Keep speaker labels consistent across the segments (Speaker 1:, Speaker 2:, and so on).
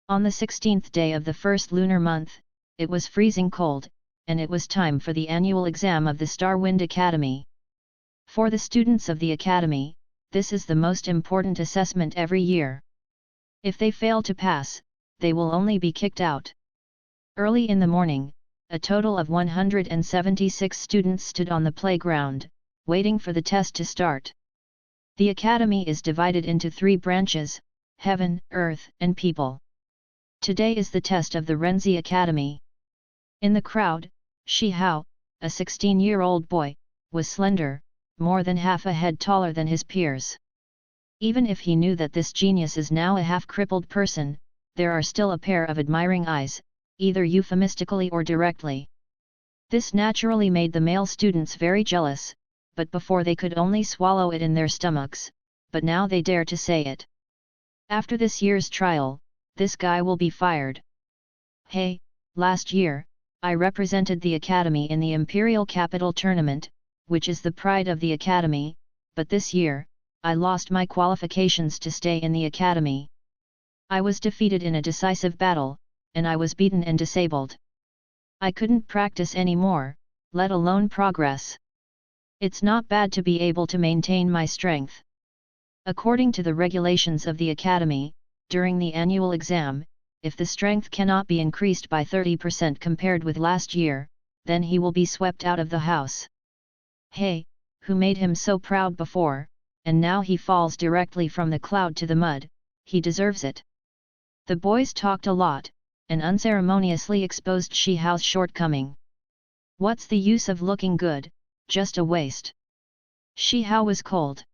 Speaker 1: On the 16th day of the first lunar month, it was freezing cold, and it was time for the annual exam of the Starwind Academy. For the students of the Academy, this is the most important assessment every year. If they fail to pass, they will only be kicked out. Early in the morning, a total of 176 students stood on the playground, waiting for the test to start. The Academy is divided into 3 branches: Heaven, Earth, and People. Today is the test of the Renzi Academy. In the crowd, Shi Hao, a 16-year-old boy, was slender, more than half a head taller than his peers. Even if he knew that this genius is now a half-crippled person, there are still a pair of admiring eyes, either euphemistically or directly. This naturally made the male students very jealous, but before they could only swallow it in their stomachs, but now they dare to say it. After this year's trial, this guy will be fired. Hey, last year, I represented the Academy in the Imperial Capital Tournament, which is the pride of the Academy, but this year, I lost my qualifications to stay in the Academy. I was defeated in a decisive battle, and I was beaten and disabled. I couldn't practice anymore, let alone progress. It's not bad to be able to maintain my strength. According to the regulations of the Academy, during the annual exam, if the strength cannot be increased by 30% compared with last year, then he will be swept out of the house. Hey, who made him so proud before, and now he falls directly from the cloud to the mud, he deserves it. The boys talked a lot, and unceremoniously exposed Shi Hao's shortcoming. What's the use of looking good, just a waste. Shi Hao was cold.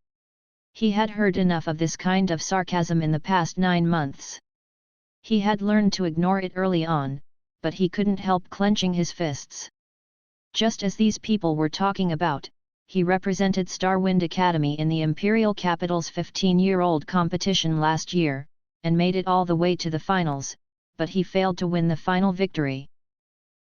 Speaker 1: He had heard enough of this kind of sarcasm in the past 9 months. He had learned to ignore it early on, but he couldn't help clenching his fists. Just as these people were talking about, he represented Starwind Academy in the Imperial Capital's 15-year-old competition last year, and made it all the way to the finals, but he failed to win the final victory.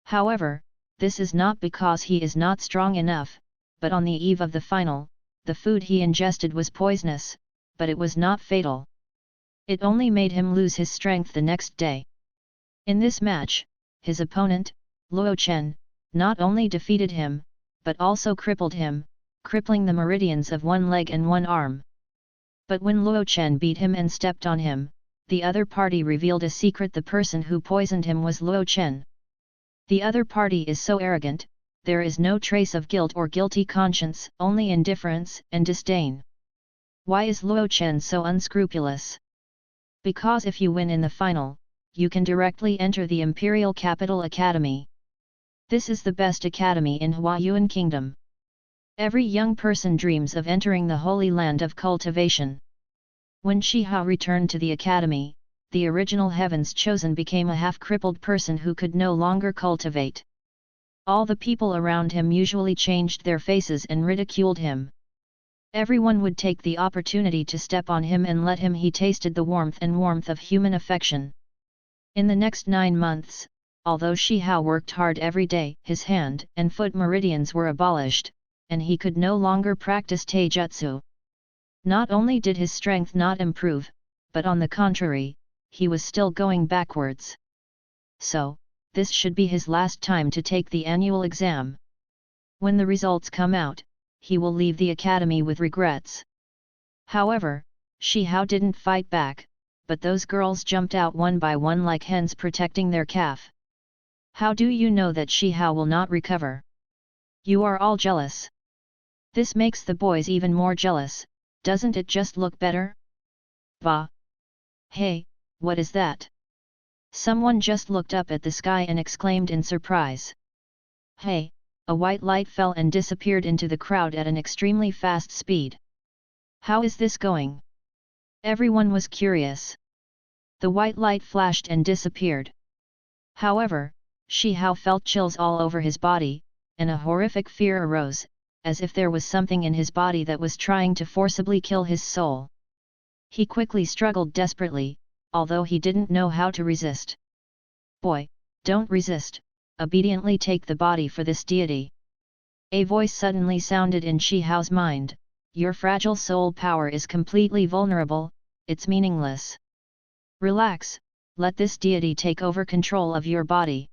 Speaker 1: However, this is not because he is not strong enough, but on the eve of the final, the food he ingested was poisonous, but it was not fatal. It only made him lose his strength the next day. In this match, his opponent, Luo Chen, not only defeated him, but also crippled him, crippling the meridians of one leg and one arm. But when Luo Chen beat him and stepped on him, the other party revealed a secret: the person who poisoned him was Luo Chen. The other party is so arrogant, there is no trace of guilt or guilty conscience, only indifference and disdain. Why is Luo Chen so unscrupulous? Because if you win in the final, you can directly enter the Imperial Capital Academy. This is the best academy in Huayuan Kingdom. Every young person dreams of entering the Holy Land of cultivation. When Shi Hao returned to the academy, the original Heaven's Chosen became a half-crippled person who could no longer cultivate. All the people around him usually changed their faces and ridiculed him. Everyone would take the opportunity to step on him and let him. He tasted the warmth of human affection. In the next 9 months, although Shi Hao worked hard every day, his hand and foot meridians were abolished, and he could no longer practice taijutsu. Not only did his strength not improve, but on the contrary, he was still going backwards. So, this should be his last time to take the annual exam. When the results come out, he will leave the academy with regrets. However, Shi Hao didn't fight back, but those girls jumped out one by one like hens protecting their calf. How do you know that Shi Hao will not recover? You are all jealous. This makes the boys even more jealous, doesn't it just look better? Bah! Hey, what is that? Someone just looked up at the sky and exclaimed in surprise. Hey! A white light fell and disappeared into the crowd at an extremely fast speed. How is this going? Everyone was curious. The white light flashed and disappeared. However, Shi Hao felt chills all over his body, and a horrific fear arose, as if there was something in his body that was trying to forcibly kill his soul. He quickly struggled desperately, although he didn't know how to resist. Boy, don't resist, obediently take the body for this deity. A voice suddenly sounded in Shi Hao's mind, your fragile soul power is completely vulnerable, it's meaningless. Relax, let this deity take over control of your body.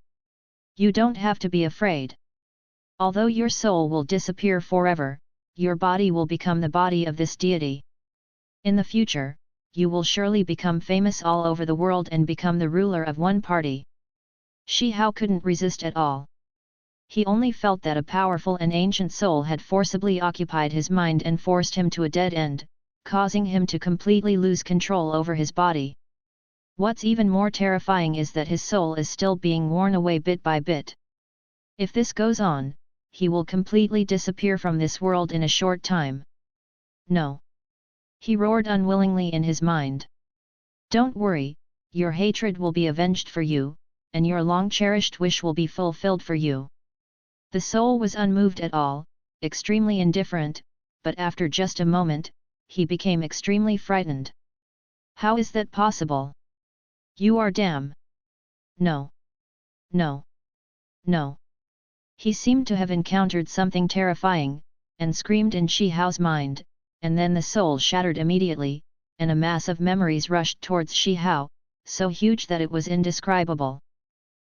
Speaker 1: You don't have to be afraid. Although your soul will disappear forever, your body will become the body of this deity. In the future, you will surely become famous all over the world and become the ruler of one party. Shi Hao couldn't resist at all. He only felt that a powerful and ancient soul had forcibly occupied his mind and forced him to a dead end, causing him to completely lose control over his body. What's even more terrifying is that his soul is still being worn away bit by bit. If this goes on, he will completely disappear from this world in a short time. No! He roared unwillingly in his mind. Don't worry, your hatred will be avenged for you, and your long-cherished wish will be fulfilled for you. The soul was unmoved at all, extremely indifferent, but after just a moment, he became extremely frightened. How is that possible? You are damn! No! No! No! He seemed to have encountered something terrifying, and screamed in Shi Hao's mind, and then the soul shattered immediately, and a mass of memories rushed towards Shi Hao, so huge that it was indescribable.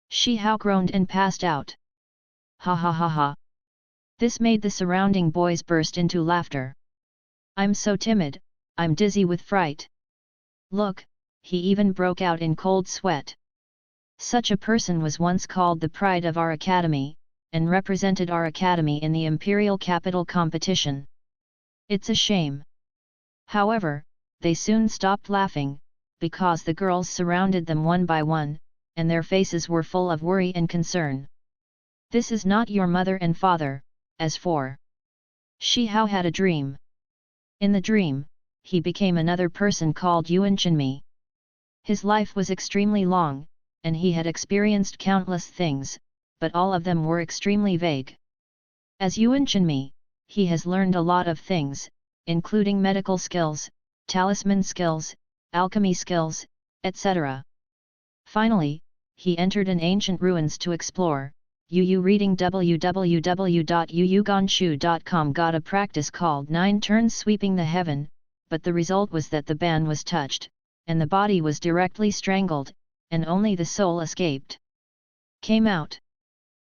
Speaker 1: Shi Hao groaned and passed out. Ha ha ha ha! This made the surrounding boys burst into laughter. I'm so timid, I'm dizzy with fright. Look, he even broke out in cold sweat. Such a person was once called the pride of our academy, and represented our academy in the imperial capital competition. It's a shame. However, they soon stopped laughing, because the girls surrounded them one by one, and their faces were full of worry and concern. This is not your mother and father, as for. Shi Hao had a dream. In the dream, he became another person called Yuan Chenmi. His life was extremely long, and he had experienced countless things, but all of them were extremely vague. As Yuan Chenmi, he has learned a lot of things, including medical skills, talisman skills, alchemy skills, etc. Finally, he entered an ancient ruins to explore. Reading www.yuyuganshu.com got a practice called 9 turns sweeping the heaven, but the result was that the ban was touched, and the body was directly strangled, and only the soul escaped. Came out.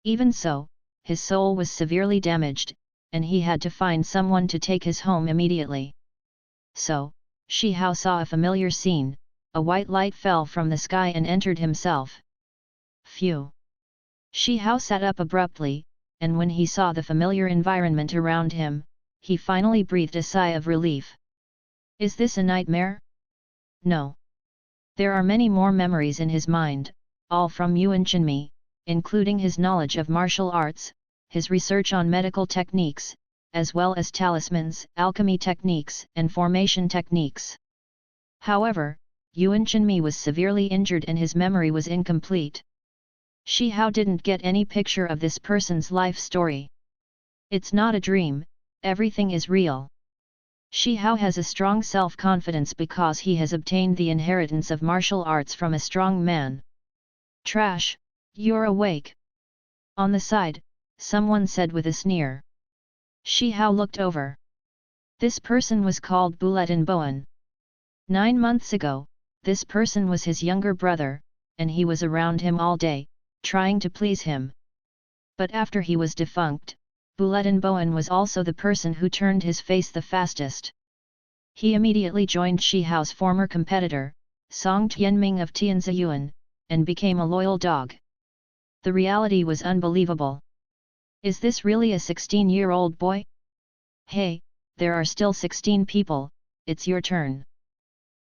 Speaker 1: Even so, his soul was severely damaged, and he had to find someone to take his home immediately. So, Shi Hao saw a familiar scene, a white light fell from the sky and entered himself. Phew! Shi Hao sat up abruptly, and when he saw the familiar environment around him, he finally breathed a sigh of relief. Is this a nightmare? No. There are many more memories in his mind, all from Yuan Chenmi, including his knowledge of martial arts, his research on medical techniques, as well as talismans, alchemy techniques, and formation techniques. However, Yuan Chenmi was severely injured and his memory was incomplete. Shi Hao didn't get any picture of this person's life story. It's not a dream, everything is real. Shi Hao has a strong self-confidence because he has obtained the inheritance of martial arts from a strong man. Trash, you're awake. On the side, someone said with a sneer. Shi Hao looked over. This person was called Bulletin Bowen. 9 months ago, this person was his younger brother, and he was around him all day, trying to please him. But after he was defunct, Bulletin Bowen was also the person who turned his face the fastest. He immediately joined Shi Hao's former competitor, Song Tianming of Tianziyuan, and became a loyal dog. The reality was unbelievable. Is this really a 16-year-old boy? Hey, there are still 16 people, it's your turn.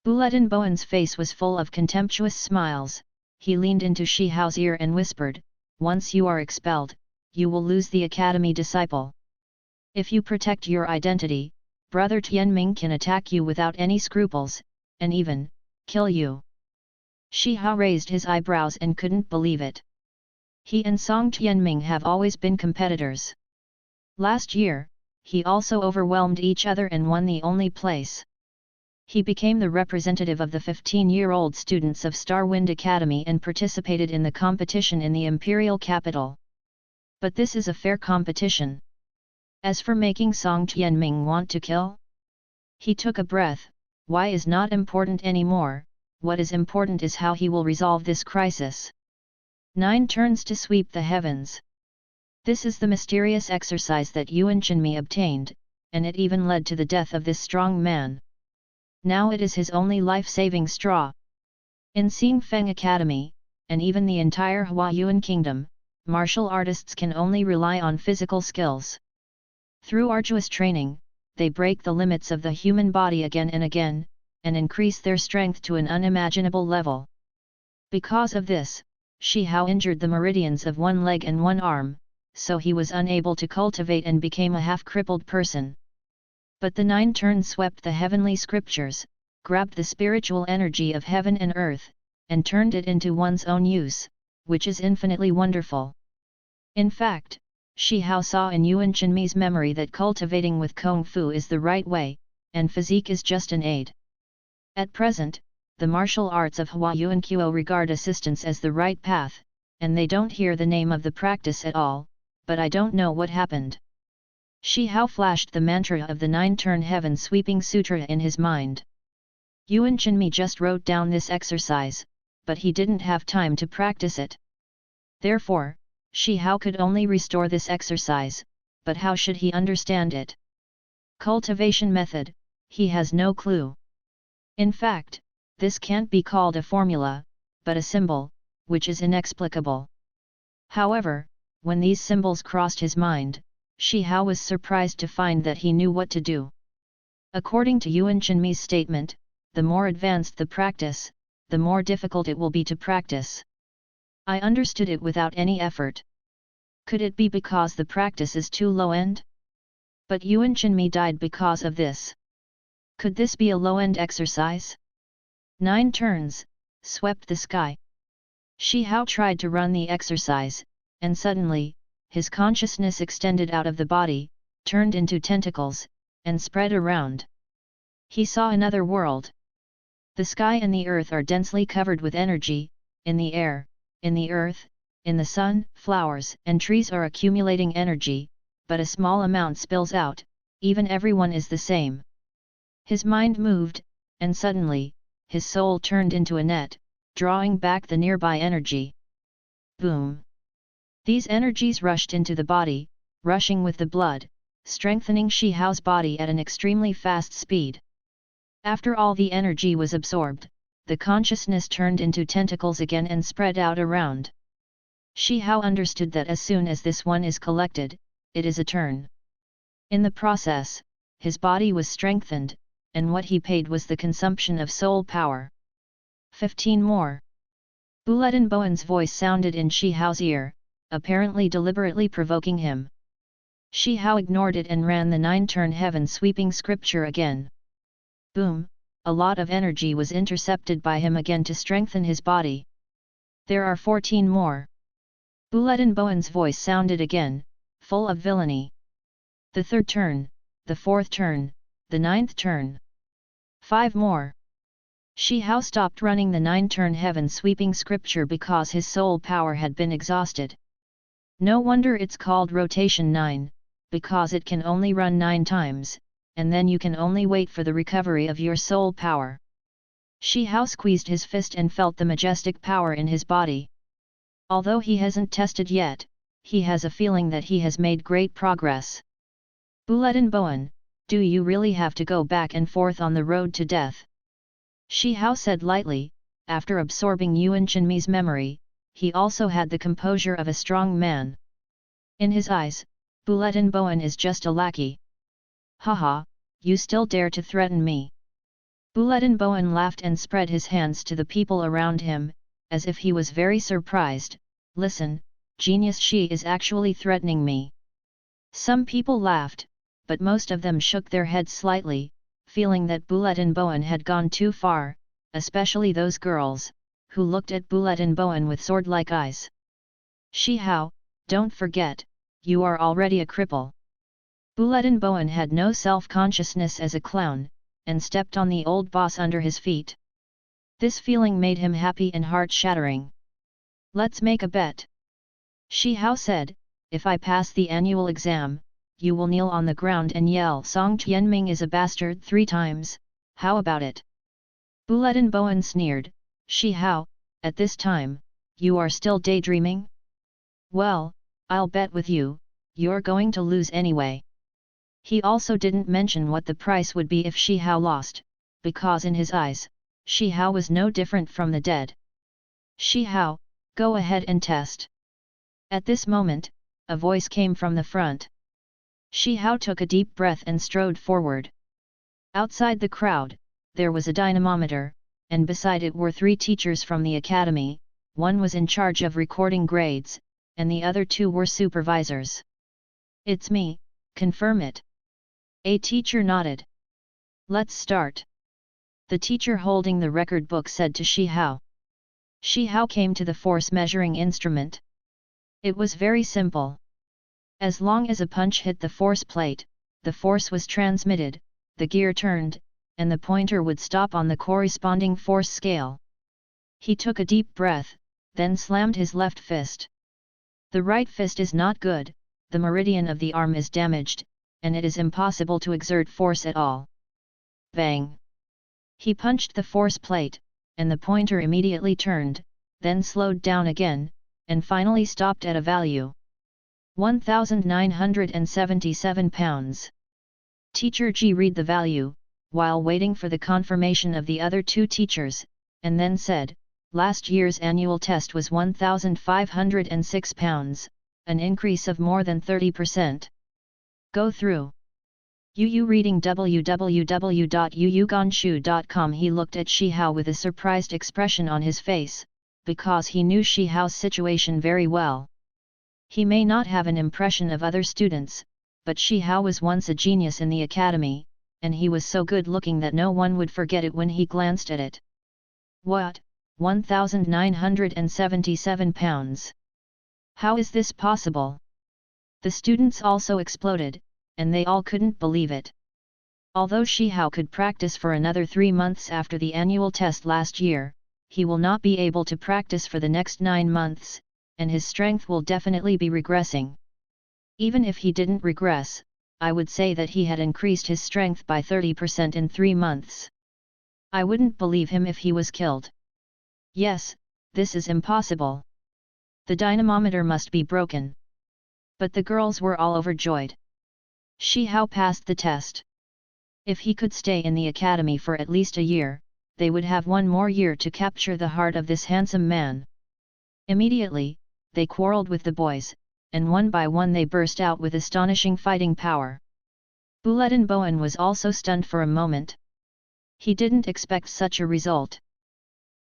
Speaker 1: Bulletin Bowen's face was full of contemptuous smiles. He leaned into Shi Hao's ear and whispered, once you are expelled, you will lose the academy disciple. If you protect your identity, Brother Tianming can attack you without any scruples, and even, kill you. Shi Hao raised his eyebrows and couldn't believe it. He and Song Tianming have always been competitors. Last year, he also overwhelmed each other and won the only place. He became the representative of the 15-year-old students of Starwind Academy and participated in the competition in the imperial capital. But this is a fair competition. As for making Song Tianming want to kill? He took a breath, why is not important anymore, what is important is how he will resolve this crisis. 9 turns to sweep the heavens. This is the mysterious exercise that Yuan Chenmi obtained, and it even led to the death of this strong man. Now it is his only life-saving straw. In Xingfeng Academy, and even the entire Huayuan Kingdom, martial artists can only rely on physical skills. Through arduous training, they break the limits of the human body again and again, and increase their strength to an unimaginable level. Because of this, Shi Hao injured the meridians of one leg and one arm, so he was unable to cultivate and became a half-crippled person. But the 9 turns swept the heavenly scriptures, grabbed the spiritual energy of heaven and earth, and turned it into one's own use, which is infinitely wonderful. In fact, Shi Hao saw in Yuan Chenmi's memory that cultivating with Kung Fu is the right way, and physique is just an aid. At present, the martial arts of Huayuan Kuo regard assistance as the right path, and they don't hear the name of the practice at all, but I don't know what happened. Shi Hao flashed the mantra of the 9-turn heaven-sweeping sutra in his mind. Yuan Chenmi just wrote down this exercise, but he didn't have time to practice it. Therefore, Shi Hao could only restore this exercise, but how should he understand it? Cultivation method, he has no clue. In fact, this can't be called a formula, but a symbol, which is inexplicable. However, when these symbols crossed his mind, Shi Hao was surprised to find that he knew what to do. According to Yuan Chenmi's statement, the more advanced the practice, the more difficult it will be to practice. I understood it without any effort. Could it be because the practice is too low-end? But Yuan Chenmi died because of this. Could this be a low-end exercise? 9 turns, swept the sky. Shi Hao tried to run the exercise, and suddenly, his consciousness extended out of the body, turned into tentacles, and spread around. He saw another world. The sky and the earth are densely covered with energy, in the air, in the earth, in the sun, flowers and trees are accumulating energy, but a small amount spills out, even everyone is the same. His mind moved, and suddenly, his soul turned into a net, drawing back the nearby energy. Boom! These energies rushed into the body, rushing with the blood, strengthening Shi Hao's body at an extremely fast speed. After all the energy was absorbed, the consciousness turned into tentacles again and spread out around. Shi Hao understood that as soon as this one is collected, it is a turn. In the process, his body was strengthened, and what he paid was the consumption of soul power. 15 more. Bulletin Bowen's voice sounded in Shi Hao's ear, apparently deliberately provoking him. Shi Hao ignored it and ran the 9-turn heaven-sweeping scripture again. Boom! A lot of energy was intercepted by him again to strengthen his body. There are 14 more. Bulletin Bowen's voice sounded again, full of villainy. The 3rd turn, the 4th turn, the 9th turn. 5 more. Shi Hao stopped running the 9-turn heaven-sweeping scripture because his soul power had been exhausted. No wonder it's called rotation 9, because it can only run 9 times, and then you can only wait for the recovery of your soul power. Shi Hao squeezed his fist and felt the majestic power in his body. Although he hasn't tested yet, he has a feeling that he has made great progress. Bulletin Bowen, do you really have to go back and forth on the road to death? Shi Hao said lightly, after absorbing Yuan Chenmi's memory, he also had the composure of a strong man. In his eyes, Bulletin Bowen is just a lackey. Haha, you still dare to threaten me? Bulletin Bowen laughed and spread his hands to the people around him, as if he was very surprised. Listen, Genius Shi is actually threatening me. Some people laughed, but most of them shook their heads slightly, feeling that Bulletin Bowen had gone too far, especially those girls, who looked at Bulletin Bowen with sword-like eyes. Shi Hao, don't forget, you are already a cripple. Bulletin Bowen had no self-consciousness as a clown, and stepped on the old boss under his feet. This feeling made him happy and heart-shattering. Let's make a bet. Shi Hao said, if I pass the annual exam, you will kneel on the ground and yell Song Tianming is a bastard 3 times, how about it? Bulletin Bowen sneered, "Shi Hao, at this time, you are still daydreaming? Well, I'll bet with you, you're going to lose anyway." He also didn't mention what the price would be if Shi Hao lost, because in his eyes, Shi Hao was no different from the dead. "Shi Hao, go ahead and test." At this moment, a voice came from the front. Shi Hao took a deep breath and strode forward. Outside the crowd, there was a dynamometer, and beside it were 3 teachers from the academy. One was in charge of recording grades, and the other 2 were supervisors. "It's me, confirm it." A teacher nodded. "Let's start." The teacher holding the record book said to Shi Hao. Shi Hao came to the force measuring instrument. It was very simple. As long as a punch hit the force plate, the force was transmitted, the gear turned, and the pointer would stop on the corresponding force scale. He took a deep breath, then slammed his left fist. The right fist is not good, the meridian of the arm is damaged, and it is impossible to exert force at all. Bang! He punched the force plate, and the pointer immediately turned, then slowed down again, and finally stopped at a value 1,977 pounds. Teacher G read the value, while waiting for the confirmation of the other 2 teachers, and then said, "Last year's annual test was 1,506 pounds, an increase of more than 30%. Go through." Yu reading www.yuyuganshu.com. He looked at Shi Hao with a surprised expression on his face, because he knew Shi Hao's situation very well. He may not have an impression of other students, but Shi Hao was once a genius in the academy, and he was so good looking that no one would forget it when he glanced at it. "What, 1,977 pounds? How is this possible?" The students also exploded, and they all couldn't believe it. Although Shi Hao could practice for another 3 months after the annual test last year, he will not be able to practice for the next 9 months, and his strength will definitely be regressing. Even if he didn't regress, I would say that he had increased his strength by 30% in 3 months. I wouldn't believe him if he was killed. Yes, this is impossible. The dynamometer must be broken. But the girls were all overjoyed. Shi Hao passed the test. If he could stay in the academy for at least a year, they would have 1 more year to capture the heart of this handsome man. Immediately, they quarreled with the boys, and one by one they burst out with astonishing fighting power. Bulletin Bowen was also stunned for a moment. He didn't expect such a result.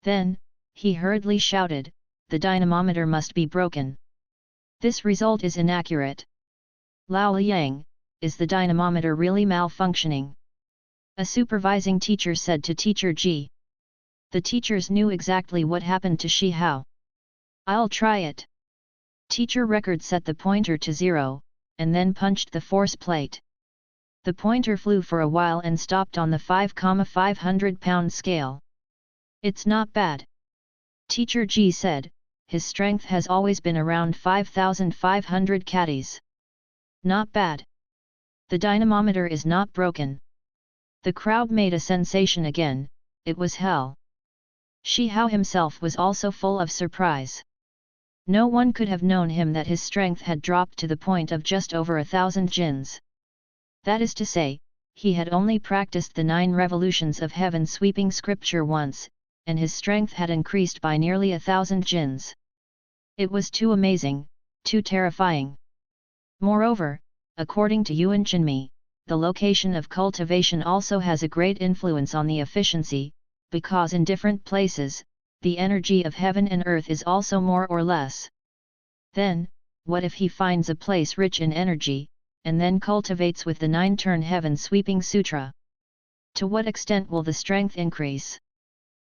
Speaker 1: Then, he hurriedly shouted, "The dynamometer must be broken. This result is inaccurate. Lao Liang, is the dynamometer really malfunctioning?" A supervising teacher said to Teacher G. The teachers knew exactly what happened to Shi Hao. "I'll try it." Teacher Record set the pointer to 0, and then punched the force plate. The pointer flew for a while and stopped on the 5,500-pound scale. "It's not bad." Teacher G said, "His strength has always been around 5,500 kgs. Not bad. The dynamometer is not broken." The crowd made a sensation again. It was hell. Shi Hao himself was also full of surprise. No one could have known him that his strength had dropped to the point of just over 1,000 jins. That is to say, he had only practiced the 9 revolutions of heaven sweeping scripture once, and his strength had increased by nearly 1,000 jins. It was too amazing, too terrifying. Moreover, according to Yuan Chenmi, the location of cultivation also has a great influence on the efficiency, because in different places, the energy of heaven and earth is also more or less. Then, what if he finds a place rich in energy, and then cultivates with the 9-turn heaven sweeping sutra? To what extent will the strength increase?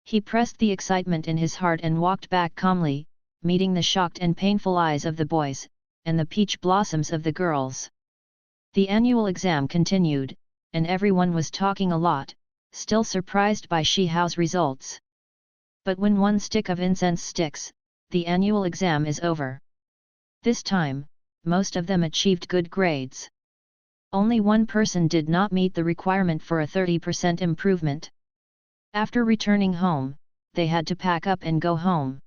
Speaker 1: He pressed the excitement in his heart and walked back calmly, meeting the shocked and painful eyes of the boys, and the peach blossoms of the girls. The annual exam continued, and everyone was talking a lot, still surprised by Shi Hao's results. But when 1 stick of incense sticks, the annual exam is over. This time, most of them achieved good grades. Only one person did not meet the requirement for a 30% improvement. After returning home, they had to pack up and go home.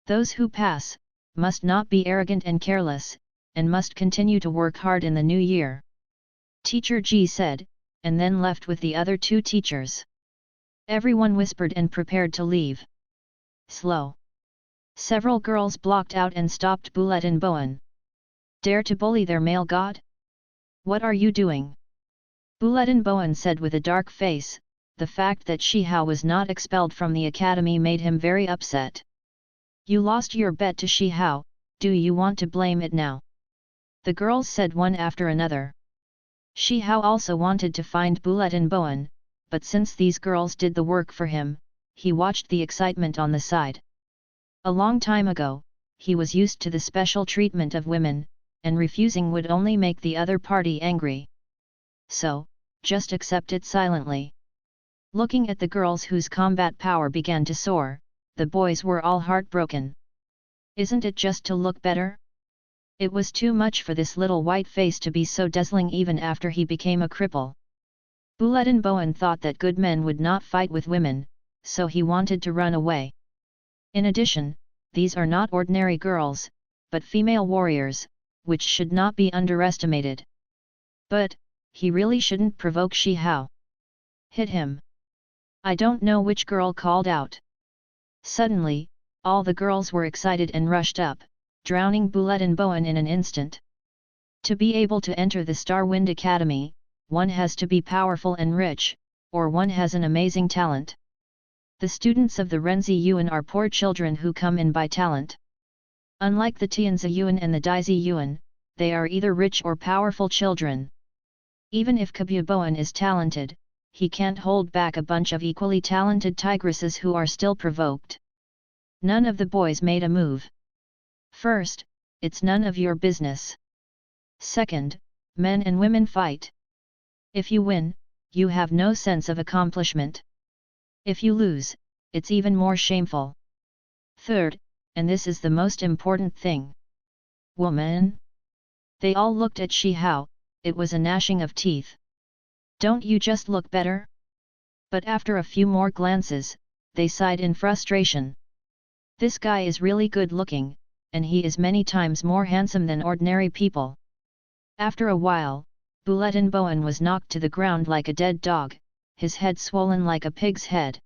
Speaker 1: Those who pass, must not be arrogant and careless, and must continue to work hard in the new year. Teacher Ji said, and then left with the other two teachers. Everyone whispered and prepared to leave. Slow. Several girls blocked out and stopped Bulletin Bowen. Dare to bully their male god? What are you doing? Bulletin Bowen said with a dark face. The fact that Shi Hao was not expelled from the academy made him very upset. You lost your bet to Shi Hao, do you want to blame it now? The girls said one after another. Shi Hao also wanted to find Bulletin Bowen, but since these girls did the work for him, he watched the excitement on the side. A long time ago, he was used to the special treatment of women, and refusing would only make the other party angry. So, just accept it silently. Looking at the girls whose combat power began to soar, the boys were all heartbroken. Isn't it just to look better? It was too much for this little white face to be so dazzling even after he became a cripple. Bulletin Bowen thought that good men would not fight with women, so he wanted to run away. In addition, these are not ordinary girls, but female warriors, which should not be underestimated. But, he really shouldn't provoke Shi Hao. Hit him. I don't know which girl called out. Suddenly, all the girls were excited and rushed up, drowning Bulletin Bowen in an instant. To be able to enter the Star Wind Academy, one has to be powerful and rich, or one has an amazing talent. The students of the Renzi Yuan are poor children who come in by talent. Unlike the Tianzi Yuan and the Daizi Yuan, they are either rich or powerful children. Even if Kabyu Bowen is talented, he can't hold back a bunch of equally talented tigresses who are still provoked. None of the boys made a move. First, it's none of your business. Second, men and women fight. If you win, you have no sense of accomplishment. If you lose, it's even more shameful. Third, and this is the most important thing. Woman? They all looked at Shi Hao, it was a gnashing of teeth. Don't you just look better? But after a few more glances, they sighed in frustration. This guy is really good looking, and he is many times more handsome than ordinary people. After a while, Bulletin Bowen was knocked to the ground like a dead dog, his head swollen like a pig's head.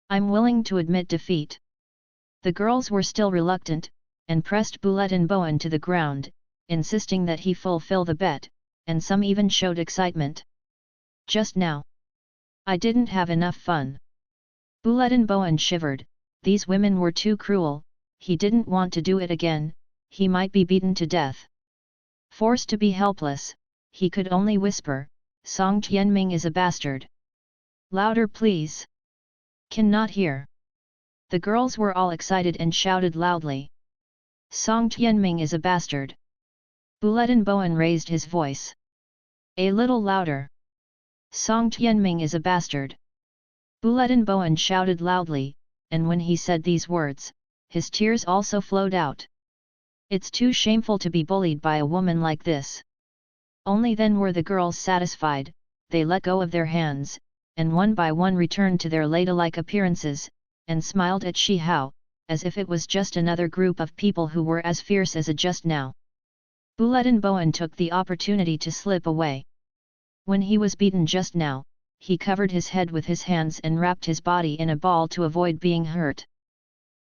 Speaker 1: I'm willing to admit defeat. The girls were still reluctant, and pressed Bulletin Bowen to the ground, insisting that he fulfill the bet, and some even showed excitement. Just now. I didn't have enough fun. Bulletin Bowen shivered, these women were too cruel, he didn't want to do it again, he might be beaten to death. Forced to be helpless, he could only whisper, Song Tianming is a bastard. Louder please. Cannot hear. The girls were all excited and shouted loudly. Song Tianming is a bastard. Bulletin Bowen raised his voice. A little louder. Song Tianming is a bastard. Bulletin Bowen shouted loudly, and when he said these words, his tears also flowed out. It's too shameful to be bullied by a woman like this. Only then were the girls satisfied, they let go of their hands, and one by one returned to their ladylike appearances, and smiled at Shi Hao, as if it was just another group of people who were as fierce as a just now. Bulletin Bowen took the opportunity to slip away. When he was beaten just now, he covered his head with his hands and wrapped his body in a ball to avoid being hurt.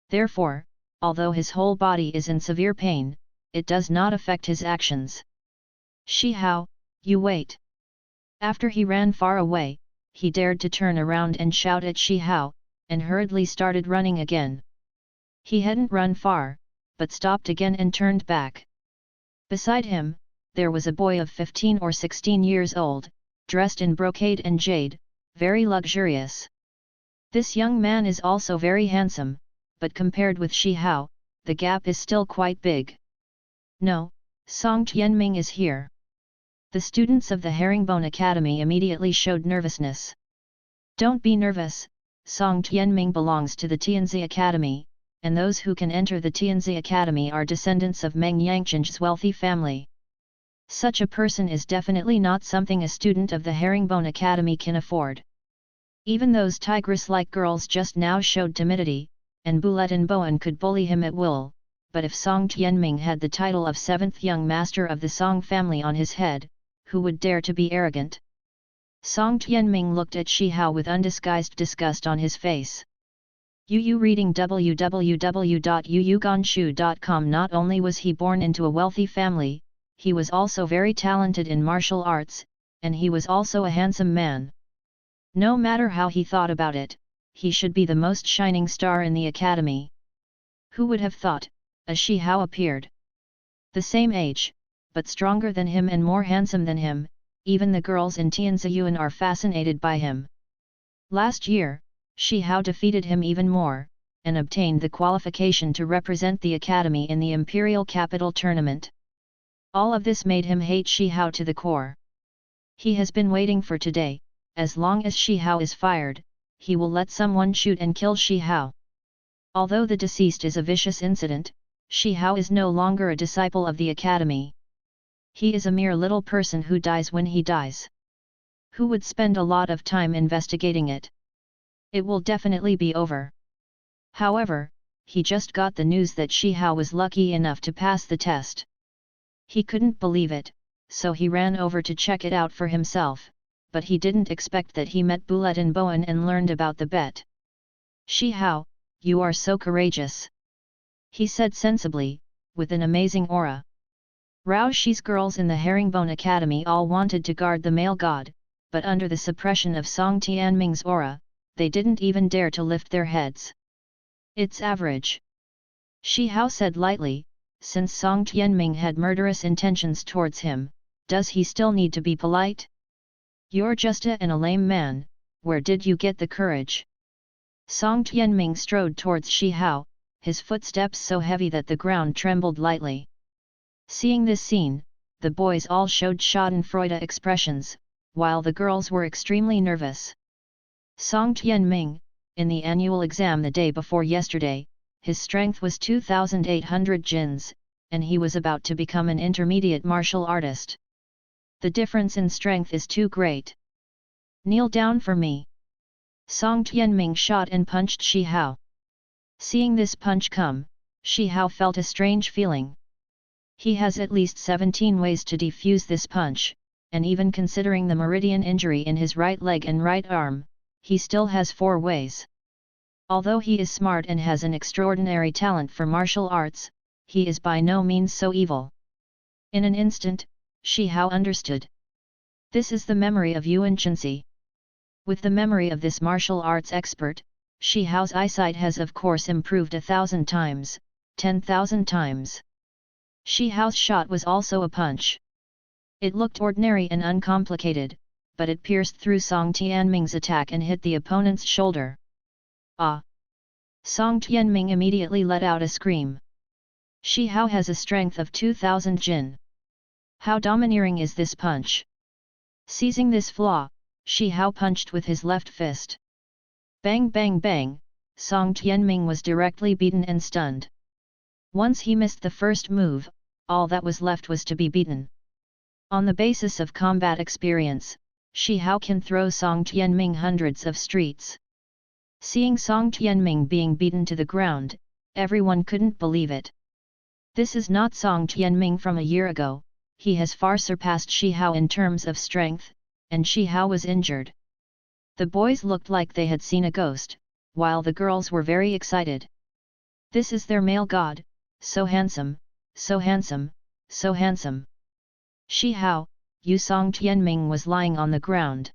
Speaker 1: Therefore, although his whole body is in severe pain, it does not affect his actions. Shi Hao, you wait. After he ran far away, he dared to turn around and shout at Shi Hao, and hurriedly started running again. He hadn't run far, but stopped again and turned back. Beside him, there was a boy of 15 or 16 years old, dressed in brocade and jade, very luxurious. This young man is also very handsome, but compared with Shi Hao, the gap is still quite big. No, Song Tianming is here. The students of the Herringbone Academy immediately showed nervousness. Don't be nervous, Song Tianming belongs to the Tianzi Academy, and those who can enter the Tianzi Academy are descendants of Meng Yangchen's wealthy family. Such a person is definitely not something a student of the Herringbone Academy can afford. Even those tigress-like girls just now showed timidity, and Bulet and Bowen could bully him at will, but if Song Tianming had the title of 7th young master of the Song family on his head, who would dare to be arrogant? Song Tianming looked at Shi Hao with undisguised disgust on his face. Yu reading www.yuyuganshu.com. Not only was he born into a wealthy family, he was also very talented in martial arts, and he was also a handsome man. No matter how he thought about it, he should be the most shining star in the academy. Who would have thought, as Shi Hao appeared? The same age, but stronger than him and more handsome than him, even the girls in Tianziyuan are fascinated by him. Last year, Shi Hao defeated him even more, and obtained the qualification to represent the academy in the Imperial Capital Tournament. All of this made him hate Shi Hao to the core. He has been waiting for today. As long as Shi Hao is fired, he will let someone shoot and kill Shi Hao. Although the deceased is a vicious incident, Shi Hao is no longer a disciple of the academy. He is a mere little person who dies when he dies. Who would spend a lot of time investigating it? It will definitely be over. However, he just got the news that Shi Hao was lucky enough to pass the test. He couldn't believe it, so he ran over to check it out for himself, but he didn't expect that he met Bulet and Bowen and learned about the bet. Shi Hao, you are so courageous, he said sensibly, with an amazing aura. Rao Shi's girls in the Herringbone Academy all wanted to guard the male god, but under the suppression of Song Tianming's aura, they didn't even dare to lift their heads. It's average, Shi Hao said lightly. Since Song Tianming had murderous intentions towards him, does he still need to be polite? You're just a lame man, where did you get the courage? Song Tianming strode towards Shi Hao, his footsteps so heavy that the ground trembled lightly. Seeing this scene, the boys all showed schadenfreude expressions, while the girls were extremely nervous. Song Tianming, in the annual exam the day before yesterday, his strength was 2,800 jins, and he was about to become an intermediate martial artist. The difference in strength is too great. Kneel down for me. Song Tianming shot and punched Shi Hao. Seeing this punch come, Shi Hao felt a strange feeling. He has at least 17 ways to defuse this punch, and even considering the meridian injury in his right leg and right arm, he still has 4 ways. Although he is smart and has an extraordinary talent for martial arts, he is by no means so evil. In an instant, Shi Hao understood. This is the memory of Yuan Chenxi. With the memory of this martial arts expert, Shi Hao's eyesight has of course improved 1,000 times, 10,000 times. Shi Hao's shot was also a punch. It looked ordinary and uncomplicated, but it pierced through Song Tianming's attack and hit the opponent's shoulder. Ah! Song Tianming immediately let out a scream. Shi Hao has a strength of 2,000 jin. How domineering is this punch? Seizing this flaw, Shi Hao punched with his left fist. Bang bang bang, Song Tianming was directly beaten and stunned. Once he missed the first move, all that was left was to be beaten. On the basis of combat experience, Shi Hao can throw Song Tianming hundreds of streets. Seeing Song Tianming being beaten to the ground, everyone couldn't believe it. This is not Song Tianming from a year ago, he has far surpassed Shi Hao in terms of strength, and Shi Hao was injured. The boys looked like they had seen a ghost, while the girls were very excited. This is their male god, so handsome, so handsome, so handsome. Shi Hao, Yu Song Tianming was lying on the ground.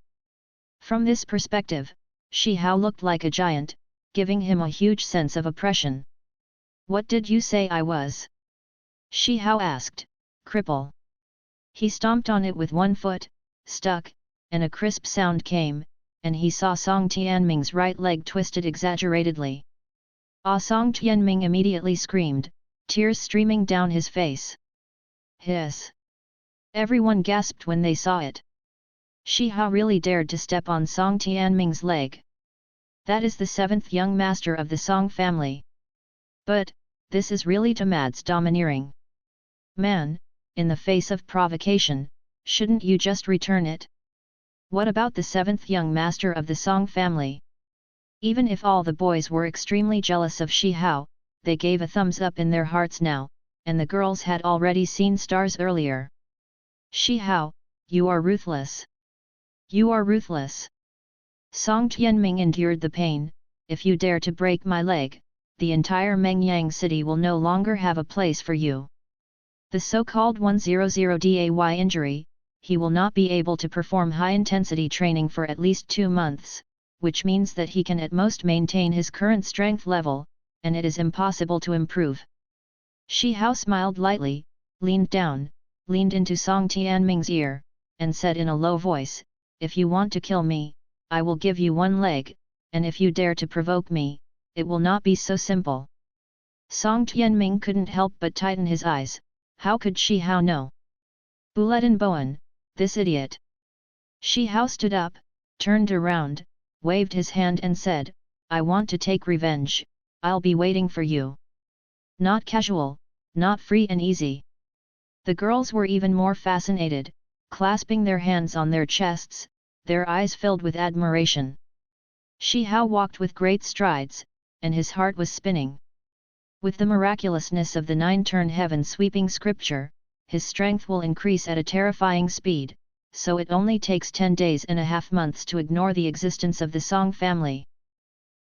Speaker 1: From this perspective, Shi Hao looked like a giant, giving him a huge sense of oppression. What did you say I was? Shi Hao asked, cripple. He stomped on it with one foot, stuck, and a crisp sound came, and he saw Song Tianming's right leg twisted exaggeratedly. Ah! Song Tianming immediately screamed, tears streaming down his face. Hiss! Everyone gasped when they saw it. Shi Hao really dared to step on Song Tianming's leg. That is the 7th young master of the Song family. But, this is really too much domineering. Man, in the face of provocation, shouldn't you just return it? What about the seventh young master of the Song family? Even if all the boys were extremely jealous of Shi Hao, they gave a thumbs up in their hearts now, and the girls had already seen stars earlier. Shi Hao, you are ruthless. You are ruthless. Song Tianming endured the pain. If you dare to break my leg, the entire Mengyang city will no longer have a place for you. The so-called 100-day injury, he will not be able to perform high-intensity training for at least 2 months, which means that he can at most maintain his current strength level, and it is impossible to improve. Shi Hao smiled lightly, leaned down, leaned into Song Tianming's ear, and said in a low voice, "If you want to kill me, I will give you 1 leg, and if you dare to provoke me, it will not be so simple." Song Tianming couldn't help but tighten his eyes. How could Shi Hao know? Bulletin Bowen, this idiot. Shi Hao stood up, turned around, waved his hand and said, "I want to take revenge, I'll be waiting for you." Not casual, not free and easy. The girls were even more fascinated, clasping their hands on their chests, their eyes filled with admiration. Shi Hao walked with great strides, and his heart was spinning. With the miraculousness of the 9-turn heaven-sweeping scripture, his strength will increase at a terrifying speed, so it only takes 10 days and a half months to ignore the existence of the Song family.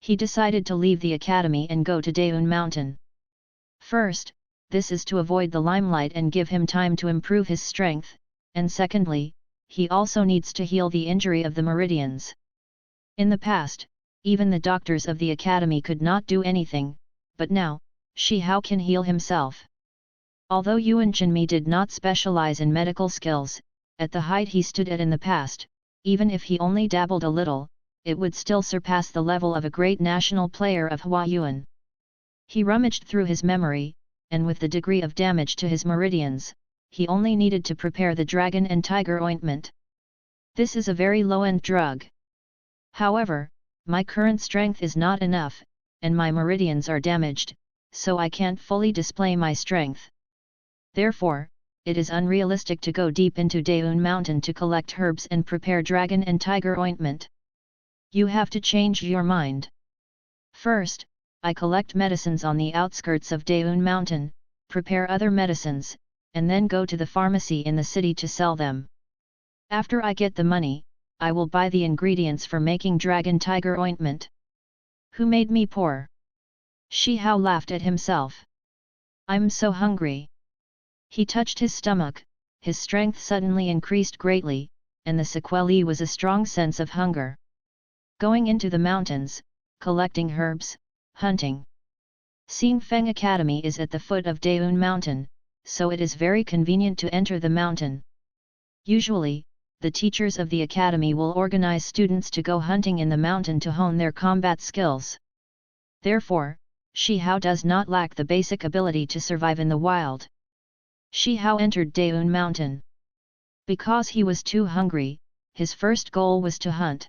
Speaker 1: He decided to leave the academy and go to Daeun Mountain. First, this is to avoid the limelight and give him time to improve his strength, and secondly, he also needs to heal the injury of the meridians. In the past, even the doctors of the academy could not do anything, but now, Shi Hao can heal himself. Although Yuan Jinmi did not specialize in medical skills, at the height he stood at in the past, even if he only dabbled a little, it would still surpass the level of a great national player of Huayuan. He rummaged through his memory, and with the degree of damage to his meridians, he only needed to prepare the dragon and tiger ointment. This is a very low-end drug. However, my current strength is not enough, and my meridians are damaged, so I can't fully display my strength. Therefore, it is unrealistic to go deep into Daeun Mountain to collect herbs and prepare dragon and tiger ointment. You have to change your mind. First, I collect medicines on the outskirts of Daeun Mountain, prepare other medicines, and then go to the pharmacy in the city to sell them. After I get the money, I will buy the ingredients for making dragon tiger ointment. Who made me poor? Shi Hao laughed at himself. I'm so hungry. He touched his stomach, his strength suddenly increased greatly, and the sequelae was a strong sense of hunger. Going into the mountains, collecting herbs, hunting. Xing Feng Academy is at the foot of Daeun Mountain, so it is very convenient to enter the mountain. Usually, the teachers of the academy will organize students to go hunting in the mountain to hone their combat skills. Therefore, Shi Hao does not lack the basic ability to survive in the wild. Shi Hao entered Daeun Mountain. Because he was too hungry, his first goal was to hunt.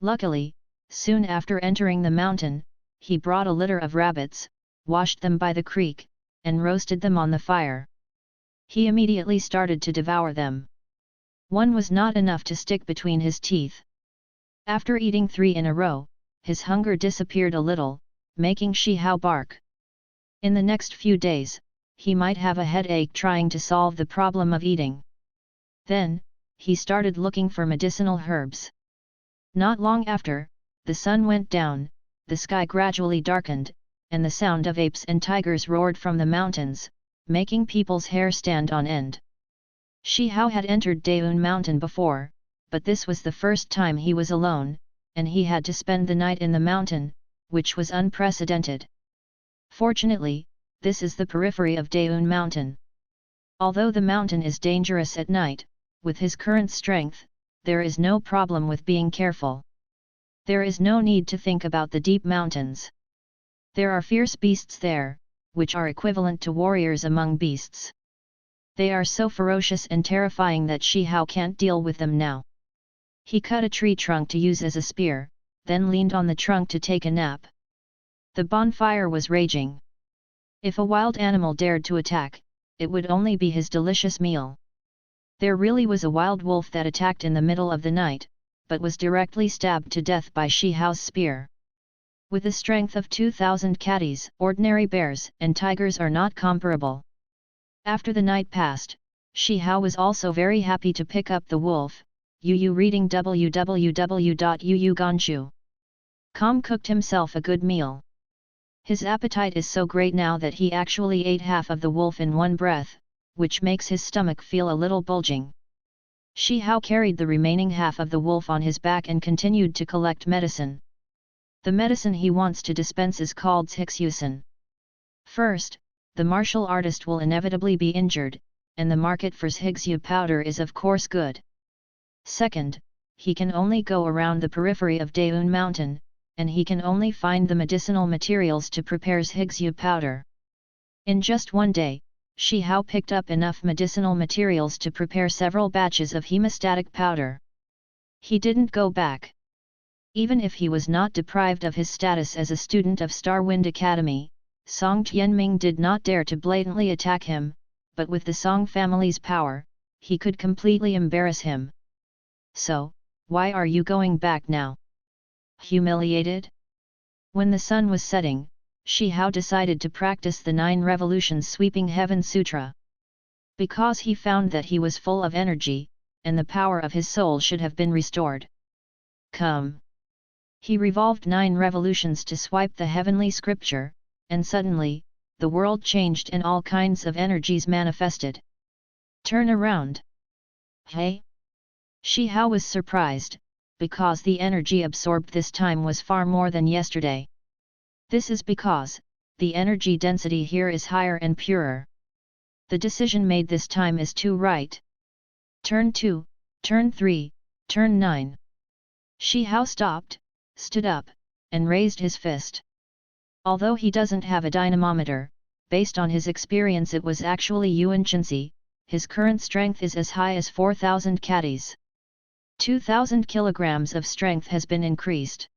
Speaker 1: Luckily, soon after entering the mountain, he brought a litter of rabbits, washed them by the creek, and roasted them on the fire. He immediately started to devour them. One was not enough to stick between his teeth. After eating 3 in a row, his hunger disappeared a little, making Shi Hao bark. In the next few days, he might have a headache trying to solve the problem of eating. Then, he started looking for medicinal herbs. Not long after, the sun went down, the sky gradually darkened, and the sound of apes and tigers roared from the mountains, making people's hair stand on end. Shi Hao had entered Daeun Mountain before, but this was the first time he was alone, and he had to spend the night in the mountain, which was unprecedented. Fortunately, this is the periphery of Daeun Mountain. Although the mountain is dangerous at night, with his current strength, there is no problem with being careful. There is no need to think about the deep mountains. There are fierce beasts there, which are equivalent to warriors among beasts. They are so ferocious and terrifying that Shi Hao can't deal with them now. He cut a tree trunk to use as a spear, then leaned on the trunk to take a nap. The bonfire was raging. If a wild animal dared to attack, it would only be his delicious meal. There really was a wild wolf that attacked in the middle of the night, but was directly stabbed to death by Shi Hao's spear. With the strength of 2,000 catties, ordinary bears and tigers are not comparable. After the night passed, Shi Hao was also very happy to pick up the wolf. Yu reading www.yuyuganshu.com cooked himself a good meal. His appetite is so great now that he actually ate half of the wolf in one breath, which makes his stomach feel a little bulging. Shi Hao carried the remaining half of the wolf on his back and continued to collect medicine. The medicine he wants to dispense is called Zhixusan. First, the martial artist will inevitably be injured, and the market for Zhixu powder is of course good. Second, he can only go around the periphery of Daun Mountain, and he can only find the medicinal materials to prepare Zhixu powder. In just one day, Shi Hao picked up enough medicinal materials to prepare several batches of hemostatic powder. He didn't go back. Even if he was not deprived of his status as a student of Star Wind Academy, Song Tianming did not dare to blatantly attack him, but with the Song family's power, he could completely embarrass him. So, why are you going back now? Humiliated? When the sun was setting, Shi Hao decided to practice the 9 revolutions sweeping heaven sutra. Because he found that he was full of energy, and the power of his soul should have been restored. Come! He revolved 9 revolutions to swipe the heavenly scripture, and suddenly, the world changed and all kinds of energies manifested. Turn around! Hey! Shi Hao was surprised, because the energy absorbed this time was far more than yesterday. This is because, the energy density here is higher and purer. The decision made this time is 2 right. Turn 2, turn 3, turn 9. Shi Hao stopped, stood up, and raised his fist. Although he doesn't have a dynamometer, based on his experience it was actually Yuan Chenzi, his current strength is as high as 4,000 catties. 2,000 kilograms of strength has been increased.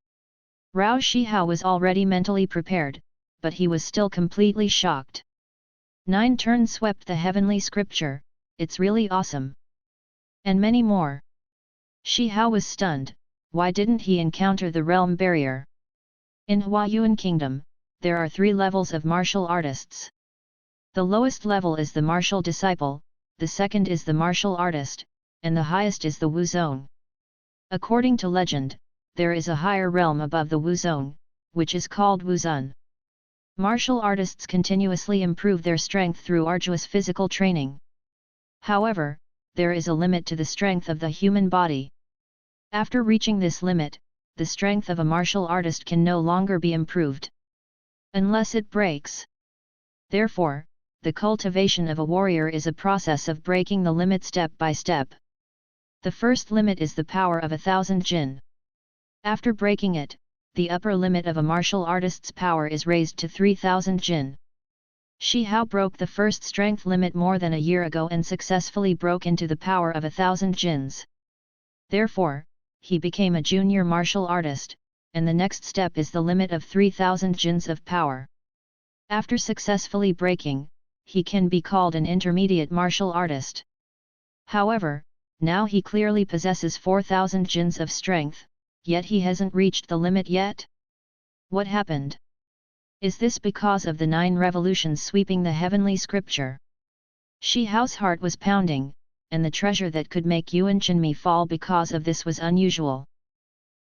Speaker 1: Rao Shi Hao was already mentally prepared, but he was still completely shocked. 9 turns swept the heavenly scripture, it's really awesome. And many more. Shi Hao was stunned, why didn't he encounter the realm barrier? In Huayuan Kingdom, there are 3 levels of martial artists. The lowest level is the martial disciple, the second is the martial artist, and the highest is the Wu Zone. According to legend, there is a higher realm above the Wu Zone, which is called Wu Zun. Martial artists continuously improve their strength through arduous physical training. However, there is a limit to the strength of the human body. After reaching this limit, the strength of a martial artist can no longer be improved. Unless it breaks. Therefore, the cultivation of a warrior is a process of breaking the limit step by step. The first limit is the power of 1,000 jin. After breaking it, the upper limit of a martial artist's power is raised to 3,000 jin. Shi Hao broke the first strength limit more than a year ago and successfully broke into the power of 1,000 jins. Therefore, he became a junior martial artist, and the next step is the limit of 3,000 jins of power. After successfully breaking, he can be called an intermediate martial artist. However, now he clearly possesses 4,000 jins of strength, yet he hasn't reached the limit yet? What happened? Is this because of the 9 revolutions sweeping the heavenly scripture? Shi Hao's heart was pounding, and the treasure that could make Yuan Chenmi fall because of this was unusual.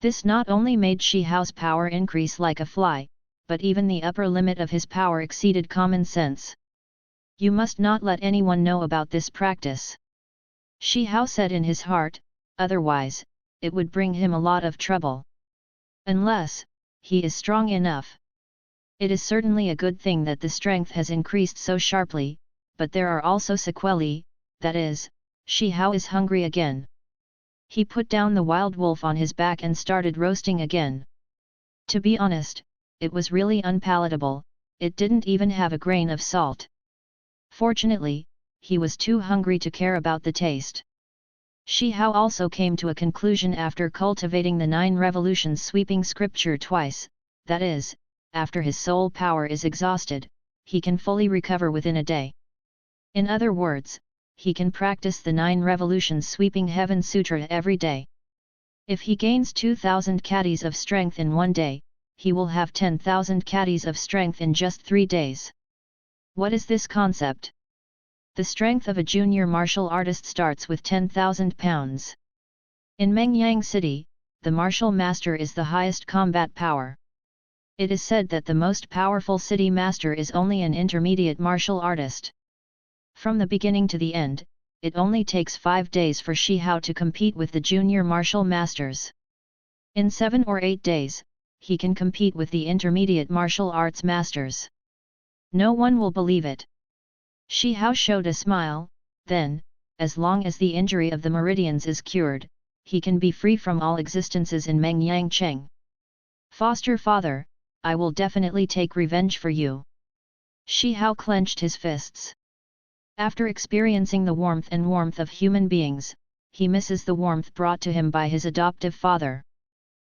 Speaker 1: This not only made Shi Hao's power increase like a fly, but even the upper limit of his power exceeded common sense. You must not let anyone know about this practice. Shi Hao said in his heart, otherwise, it would bring him a lot of trouble. Unless, he is strong enough. It is certainly a good thing that the strength has increased so sharply, but there are also sequelae, that is, Shi Hao is hungry again. He put down the wild wolf on his back and started roasting again. To be honest, it was really unpalatable, it didn't even have a grain of salt. Fortunately, he was too hungry to care about the taste. Shi Hao also came to a conclusion after cultivating the 9 revolutions sweeping scripture twice, that is, after his soul power is exhausted, he can fully recover within a day. In other words, he can practice the 9 revolutions sweeping heaven sutra every day. If he gains 2,000 kattis of strength in one day, he will have 10,000 kattis of strength in just 3 days. What is this concept? The strength of a junior martial artist starts with 10,000 pounds. In Mengyang City, the martial master is the highest combat power. It is said that the most powerful city master is only an intermediate martial artist. From the beginning to the end, it only takes 5 days for Shi Hao to compete with the junior martial masters. In 7 or 8 days, he can compete with the intermediate martial arts masters. No one will believe it. Shi Hao showed a smile. Then, as long as the injury of the meridians is cured, he can be free from all existences in Mengyang Cheng. Foster father, I will definitely take revenge for you. Shi Hao clenched his fists. After experiencing the warmth of human beings, he misses the warmth brought to him by his adoptive father.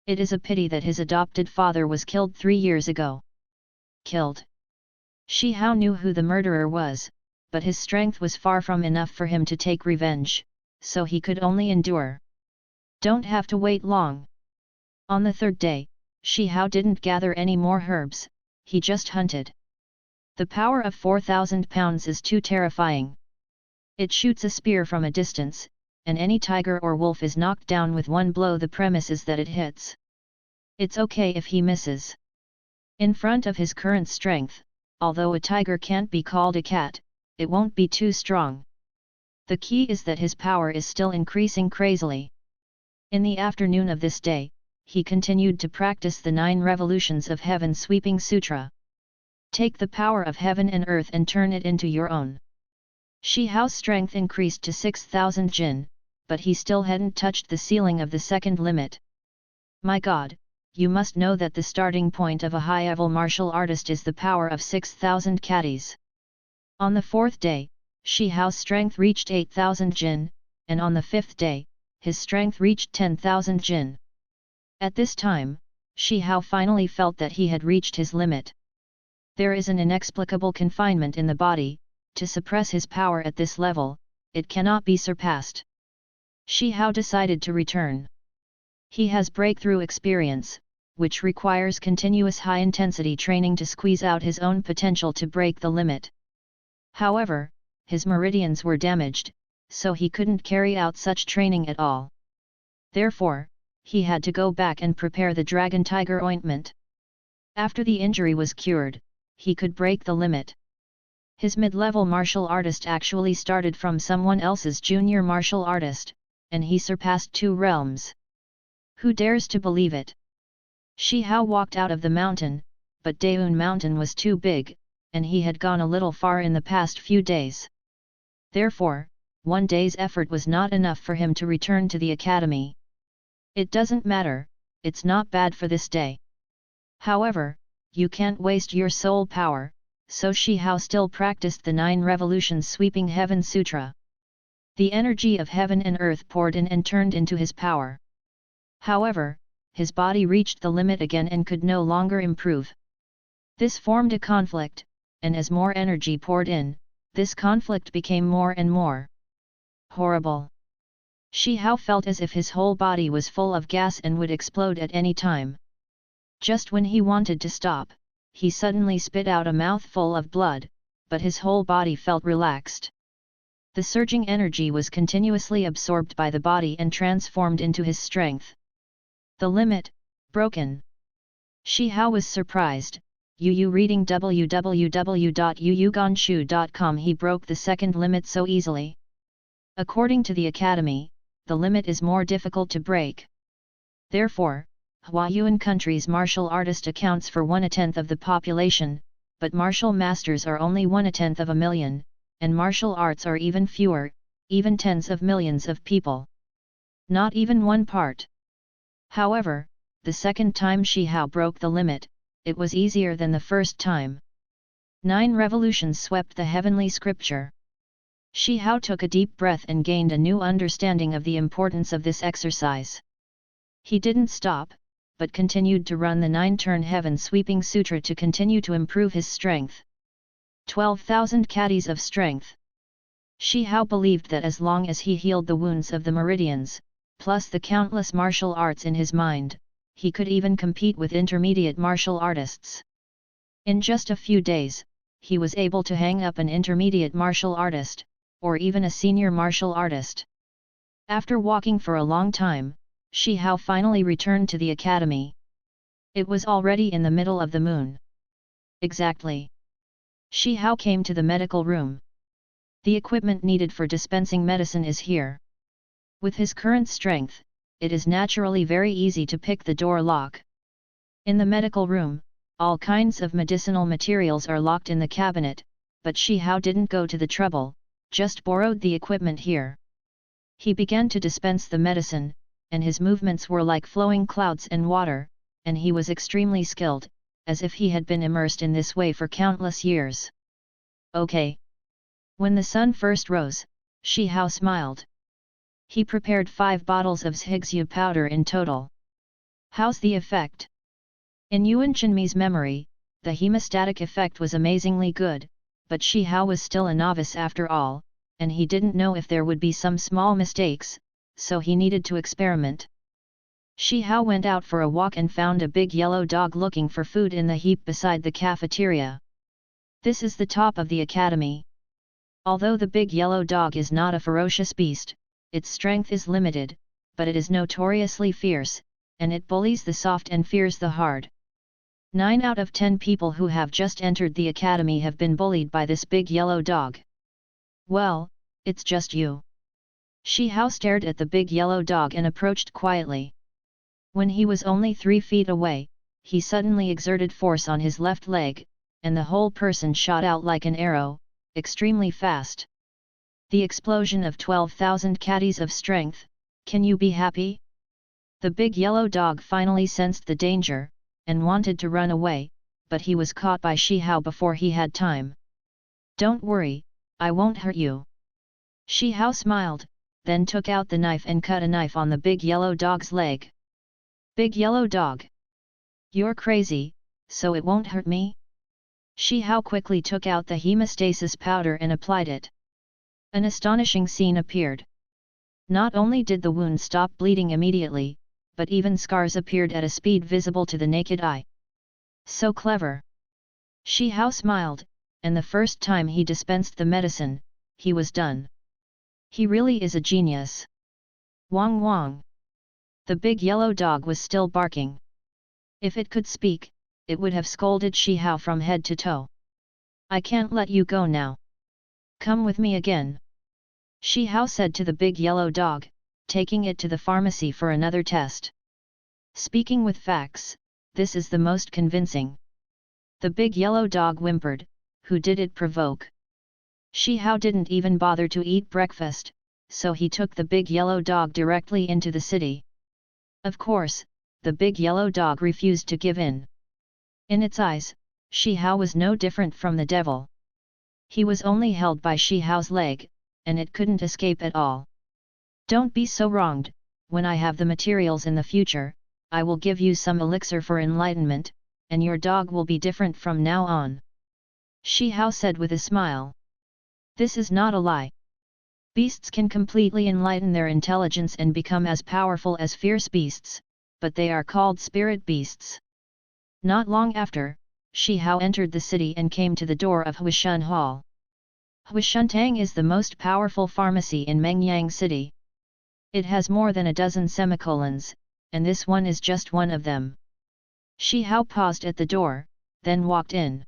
Speaker 1: It is a pity that his adopted father was killed 3 years ago. Killed. Shi Hao knew who the murderer was, but his strength was far from enough for him to take revenge, so he could only endure. Don't have to wait long. On the 3rd day, Shi Hao didn't gather any more herbs, he just hunted. The power of 4,000 pounds is too terrifying. It shoots a spear from a distance, and any tiger or wolf is knocked down with one blow. The premise is that it hits. It's okay if he misses. In front of his current strength, although a tiger can't be called a cat, it won't be too strong. The key is that his power is still increasing crazily. In the afternoon of this day, he continued to practice the 9 revolutions of heaven sweeping sutra. Take the power of heaven and earth and turn it into your own. Shi Hao's strength increased to 6,000 jin, but he still hadn't touched the ceiling of the 2nd limit. My God, you must know that the starting point of a high-level martial artist is the power of 6,000 kattis. On the 4th day, Shi Hao's strength reached 8,000 jin, and on the 5th day, his strength reached 10,000 jin. At this time, Shi Hao finally felt that he had reached his limit. There is an inexplicable confinement in the body. To suppress his power at this level, it cannot be surpassed. Shi Hao decided to return. He has breakthrough experience, which requires continuous high-intensity training to squeeze out his own potential to break the limit. However, his meridians were damaged, so he couldn't carry out such training at all. Therefore, he had to go back and prepare the Dragon Tiger ointment. After the injury was cured, he could break the limit. His mid-level martial artist actually started from someone else's junior martial artist, and he surpassed 2 realms. Who dares to believe it? Shi Hao walked out of the mountain, but Daun Mountain was too big, and he had gone a little far in the past few days. Therefore, 1 day's effort was not enough for him to return to the academy. It doesn't matter, it's not bad for this day. However, you can't waste your soul power, so Shi Hao still practiced the 9 revolutions sweeping heaven sutra. The energy of heaven and earth poured in and turned into his power. However, his body reached the limit again and could no longer improve. This formed a conflict, and as more energy poured in, this conflict became more and more horrible. Shi Hao felt as if his whole body was full of gas and would explode at any time. Just when he wanted to stop, he suddenly spit out a mouthful of blood, but his whole body felt relaxed. The surging energy was continuously absorbed by the body and transformed into his strength. The limit, broken. Shi Hao was surprised. Reading www.yuyuganshu.com. He broke the 2nd limit so easily. According to the academy, the limit is more difficult to break. Therefore, Huayuan country's martial artist accounts for 1/10 of the population, but martial masters are only 1/10 of a million, and martial arts are even fewer, even tens of millions of people. Not even 1 part. However, the 2nd time Shi Hao broke the limit, it was easier than the 1st time. 9 revolutions swept the heavenly scripture. Shi Hao took a deep breath and gained a new understanding of the importance of this exercise. He didn't stop, but continued to run the 9-turn heaven sweeping sutra to continue to improve his strength. 12,000 kattis of strength. Shi Hao believed that as long as he healed the wounds of the meridians, plus the countless martial arts in his mind, he could even compete with intermediate martial artists. In just a few days, he was able to hang up an intermediate martial artist, or even a senior martial artist. After walking for a long time, Shi Hao finally returned to the academy. It was already in the middle of the moon. Exactly. Shi Hao came to the medical room. The equipment needed for dispensing medicine is here. With his current strength, it is naturally very easy to pick the door lock. In the medical room, all kinds of medicinal materials are locked in the cabinet, but Shi Hao didn't go to the trouble, just borrowed the equipment here. He began to dispense the medicine, and his movements were like flowing clouds and water, and he was extremely skilled, as if he had been immersed in this way for countless years. Okay. When the sun first rose, Shi Hao smiled. He prepared 5 bottles of Zhigzhu powder in total. How's the effect? In Yuan Chenmi's memory, the hemostatic effect was amazingly good, but Shi Hao was still a novice after all, and he didn't know if there would be some small mistakes, so he needed to experiment. Shi Hao went out for a walk and found a big yellow dog looking for food in the heap beside the cafeteria. This is the top of the academy. Although the big yellow dog is not a ferocious beast, its strength is limited, but it is notoriously fierce, and it bullies the soft and fears the hard. 9 out of 10 people who have just entered the academy have been bullied by this big yellow dog. Well, it's just you. Shi Hao stared at the big yellow dog and approached quietly. When he was only 3 feet away, he suddenly exerted force on his left leg, and the whole person shot out like an arrow, extremely fast. The explosion of 12,000 catties of strength, can you be happy? The big yellow dog finally sensed the danger, and wanted to run away, but he was caught by Shi Hao before he had time. Don't worry, I won't hurt you. Shi Hao smiled, then took out the knife and cut a knife on the big yellow dog's leg. Big yellow dog. You're crazy, so it won't hurt me? Shi Hao quickly took out the hemostasis powder and applied it. An astonishing scene appeared. Not only did the wound stop bleeding immediately, but even scars appeared at a speed visible to the naked eye. So clever! Shi Hao smiled, and the first time he dispensed the medicine, he was done. He really is a genius. Wong Wong! The big yellow dog was still barking. If it could speak, it would have scolded Shi Hao from head to toe. I can't let you go now. Come with me again. Shi Hao said to the big yellow dog, taking it to the pharmacy for another test. Speaking with facts, this is the most convincing. The big yellow dog whimpered, who did it provoke? Shi Hao didn't even bother to eat breakfast, so he took the big yellow dog directly into the city. Of course, the big yellow dog refused to give in. In its eyes, Shi Hao was no different from the devil. He was only held by Shi Hao's leg, and it couldn't escape at all. Don't be so wronged, when I have the materials in the future, I will give you some elixir for enlightenment, and your dog will be different from now on. Shi Hao said with a smile. This is not a lie. Beasts can completely enlighten their intelligence and become as powerful as fierce beasts, but they are called spirit beasts. Not long after, Shi Hao entered the city and came to the door of Huishun Hall. Huishuntang is the most powerful pharmacy in Mengyang City. It has more than a dozen semicolons, and this one is just one of them. Shi Hao paused at the door, then walked in.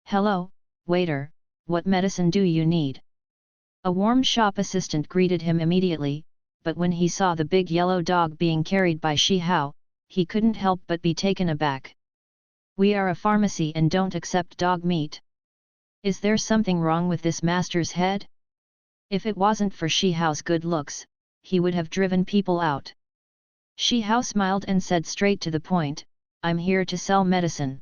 Speaker 1: Hello, waiter, what medicine do you need? A warm shop assistant greeted him immediately, but when he saw the big yellow dog being carried by Shi Hao, he couldn't help but be taken aback. We are a pharmacy and don't accept dog meat. Is there something wrong with this master's head? If it wasn't for Shi Hao's good looks, he would have driven people out. Shi Hao smiled and said straight to the point, I'm here to sell medicine.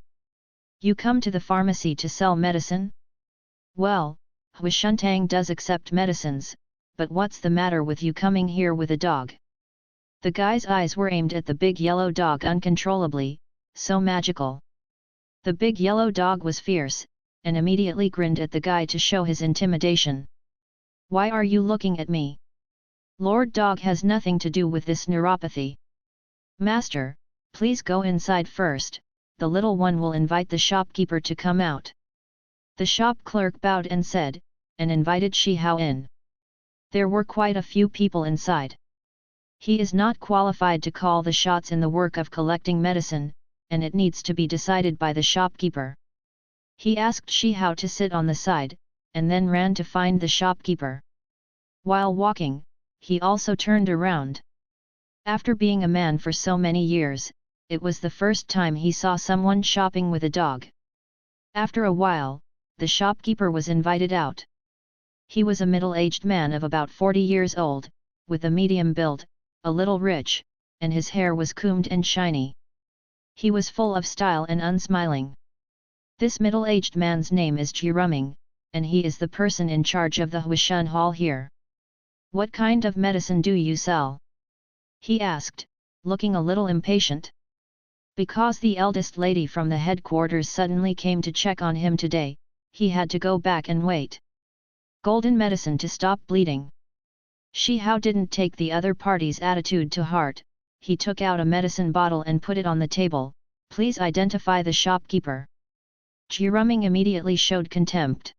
Speaker 1: You come to the pharmacy to sell medicine? Well, Huishuntang does accept medicines, but what's the matter with you coming here with a dog? The guy's eyes were aimed at the big yellow dog uncontrollably, so magical. The big yellow dog was fierce, and immediately grinned at the guy to show his intimidation. Why are you looking at me? Lord Dog has nothing to do with this neuropathy. Master, please go inside first, the little one will invite the shopkeeper to come out. The shop clerk bowed and said, and invited Shi Hao in. There were quite a few people inside. He is not qualified to call the shots in the work of collecting medicine, and it needs to be decided by the shopkeeper. He asked Shi Hao to sit on the side, and then ran to find the shopkeeper. While walking, he also turned around. After being a man for so many years, it was the first time he saw someone shopping with a dog. After a while, the shopkeeper was invited out. He was a middle-aged man of about 40 years old, with a medium build, a little rich, and his hair was combed and shiny. He was full of style and unsmiling. This middle-aged man's name is Jiruming, and he is the person in charge of the Huishun Hall here. What kind of medicine do you sell? He asked, looking a little impatient. Because the eldest lady from the headquarters suddenly came to check on him today, he had to go back and wait. Golden medicine to stop bleeding. Shi Hao didn't take the other party's attitude to heart, he took out a medicine bottle and put it on the table. Please identify the shopkeeper. Jiruming immediately showed contempt.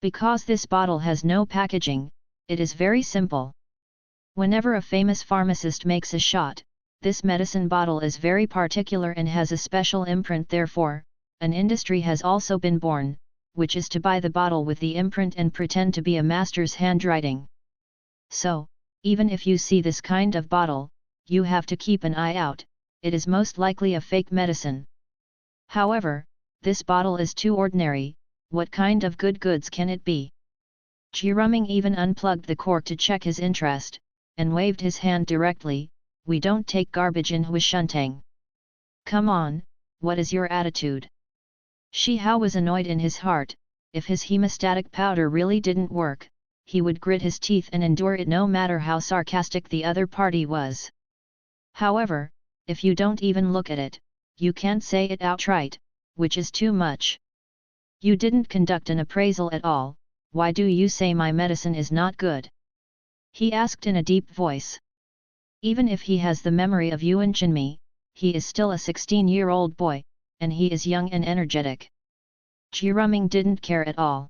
Speaker 1: Because this bottle has no packaging, it is very simple. Whenever a famous pharmacist makes a shot, this medicine bottle is very particular and has a special imprint. Therefore, an industry has also been born, which is to buy the bottle with the imprint and pretend to be a master's handwriting. So, even if you see this kind of bottle, you have to keep an eye out, it is most likely a fake medicine. However, this bottle is too ordinary, what kind of good goods can it be? Jiruming even unplugged the cork to check his interest, and waved his hand directly, we don't take garbage in Huishuntang. Come on, what is your attitude? Shi Hao was annoyed in his heart, if his hemostatic powder really didn't work, he would grit his teeth and endure it no matter how sarcastic the other party was. However, if you don't even look at it, you can't say it outright, which is too much. You didn't conduct an appraisal at all, why do you say my medicine is not good? He asked in a deep voice. Even if he has the memory of Yuan Chenmi, he is still a 16-year-old boy, and he is young and energetic. Jiruming didn't care at all.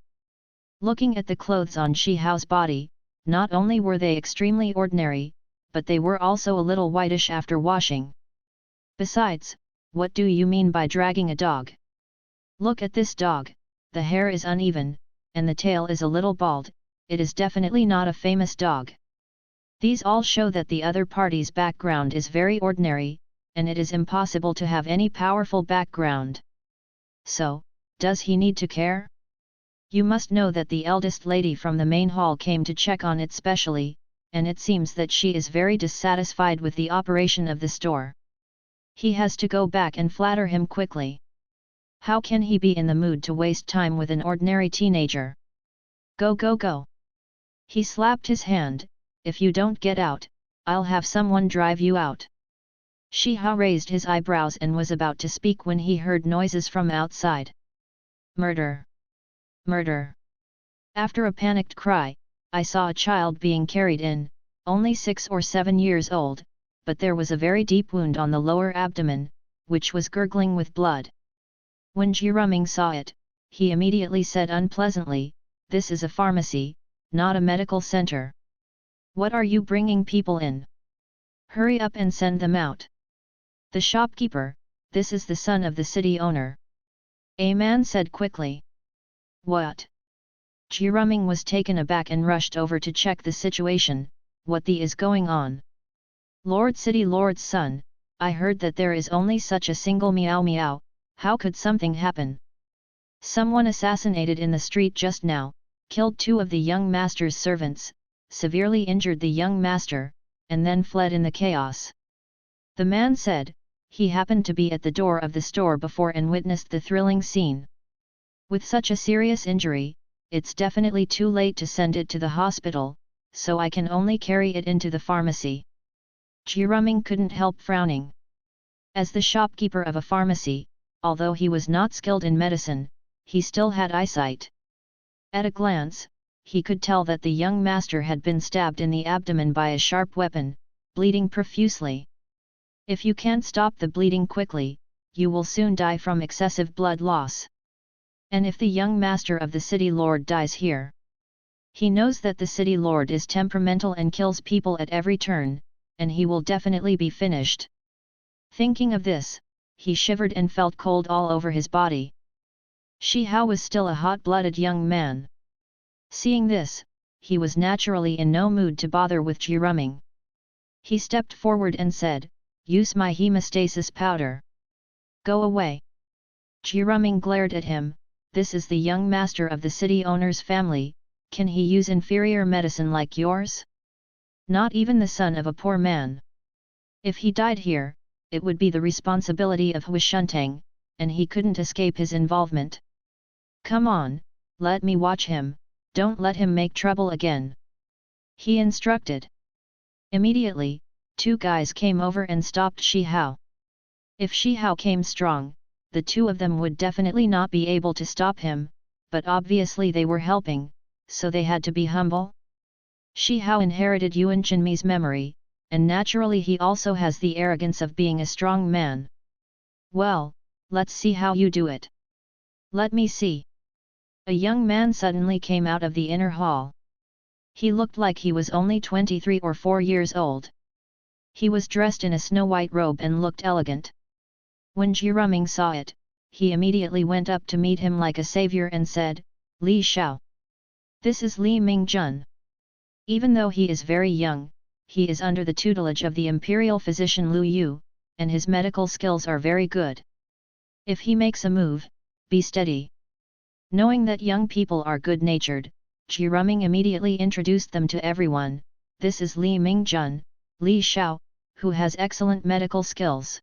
Speaker 1: Looking at the clothes on Shi Hao's body, not only were they extremely ordinary, but they were also a little whitish after washing. Besides, what do you mean by dragging a dog? Look at this dog, the hair is uneven, and the tail is a little bald, it is definitely not a famous dog. These all show that the other party's background is very ordinary, and it is impossible to have any powerful background. So, does he need to care? You must know that the eldest lady from the main hall came to check on it specially, and it seems that she is very dissatisfied with the operation of the store. He has to go back and flatter him quickly. How can he be in the mood to waste time with an ordinary teenager? Go go go! He slapped his hand, if you don't get out, I'll have someone drive you out. Shi Hao raised his eyebrows and was about to speak when he heard noises from outside. Murder! Murder! After a panicked cry, I saw a child being carried in, only 6 or 7 years old, but there was a very deep wound on the lower abdomen, which was gurgling with blood. When Jiruming saw it, he immediately said unpleasantly, this is a pharmacy, not a medical center. What are you bringing people in? Hurry up and send them out. The shopkeeper, this is the son of the city owner. A man said quickly. What? Jiruming was taken aback and rushed over to check the situation, what is going on? Lord City Lord's son, I heard that there is only such a single meow meow, how could something happen? Someone assassinated in the street just now, killed 2 of the young master's servants, severely injured the young master, and then fled in the chaos. The man said, he happened to be at the door of the store before and witnessed the thrilling scene. With such a serious injury, it's definitely too late to send it to the hospital, so I can only carry it into the pharmacy. Jiruming couldn't help frowning. As the shopkeeper of a pharmacy, although he was not skilled in medicine, he still had eyesight. At a glance, he could tell that the young master had been stabbed in the abdomen by a sharp weapon, bleeding profusely. If you can't stop the bleeding quickly, you will soon die from excessive blood loss. And if the young master of the city lord dies here, he knows that the city lord is temperamental and kills people at every turn, and he will definitely be finished. Thinking of this, he shivered and felt cold all over his body. Shi Hao was still a hot-blooded young man. Seeing this, he was naturally in no mood to bother with Jiruming. He stepped forward and said, "Use my hemostasis powder." "Go away." Jiruming glared at him. "This is the young master of the city owner's family, can he use inferior medicine like yours? Not even the son of a poor man. If he died here, it would be the responsibility of Huishuntang, and he couldn't escape his involvement. Come on, let me watch him, don't let him make trouble again," he instructed. Immediately, two guys came over and stopped Shi Hao. If Shi Hao came strong, the two of them would definitely not be able to stop him, but obviously they were helping, so they had to be humble. Shi Hao inherited Yuan Chenmi's memory, and naturally he also has the arrogance of being a strong man. "Well, let's see how you do it." "Let me see." A young man suddenly came out of the inner hall. He looked like he was only 23 or 4 years old. He was dressed in a snow-white robe and looked elegant. When Jiruming saw it, he immediately went up to meet him like a savior and said, "Li Xiao. This is Li Mingjun. Even though he is very young, he is under the tutelage of the imperial physician Lu Yu, and his medical skills are very good. If he makes a move, be steady." Knowing that young people are good-natured, Jiruming immediately introduced them to everyone. "This is Li Mingjun, Li Xiao, who has excellent medical skills.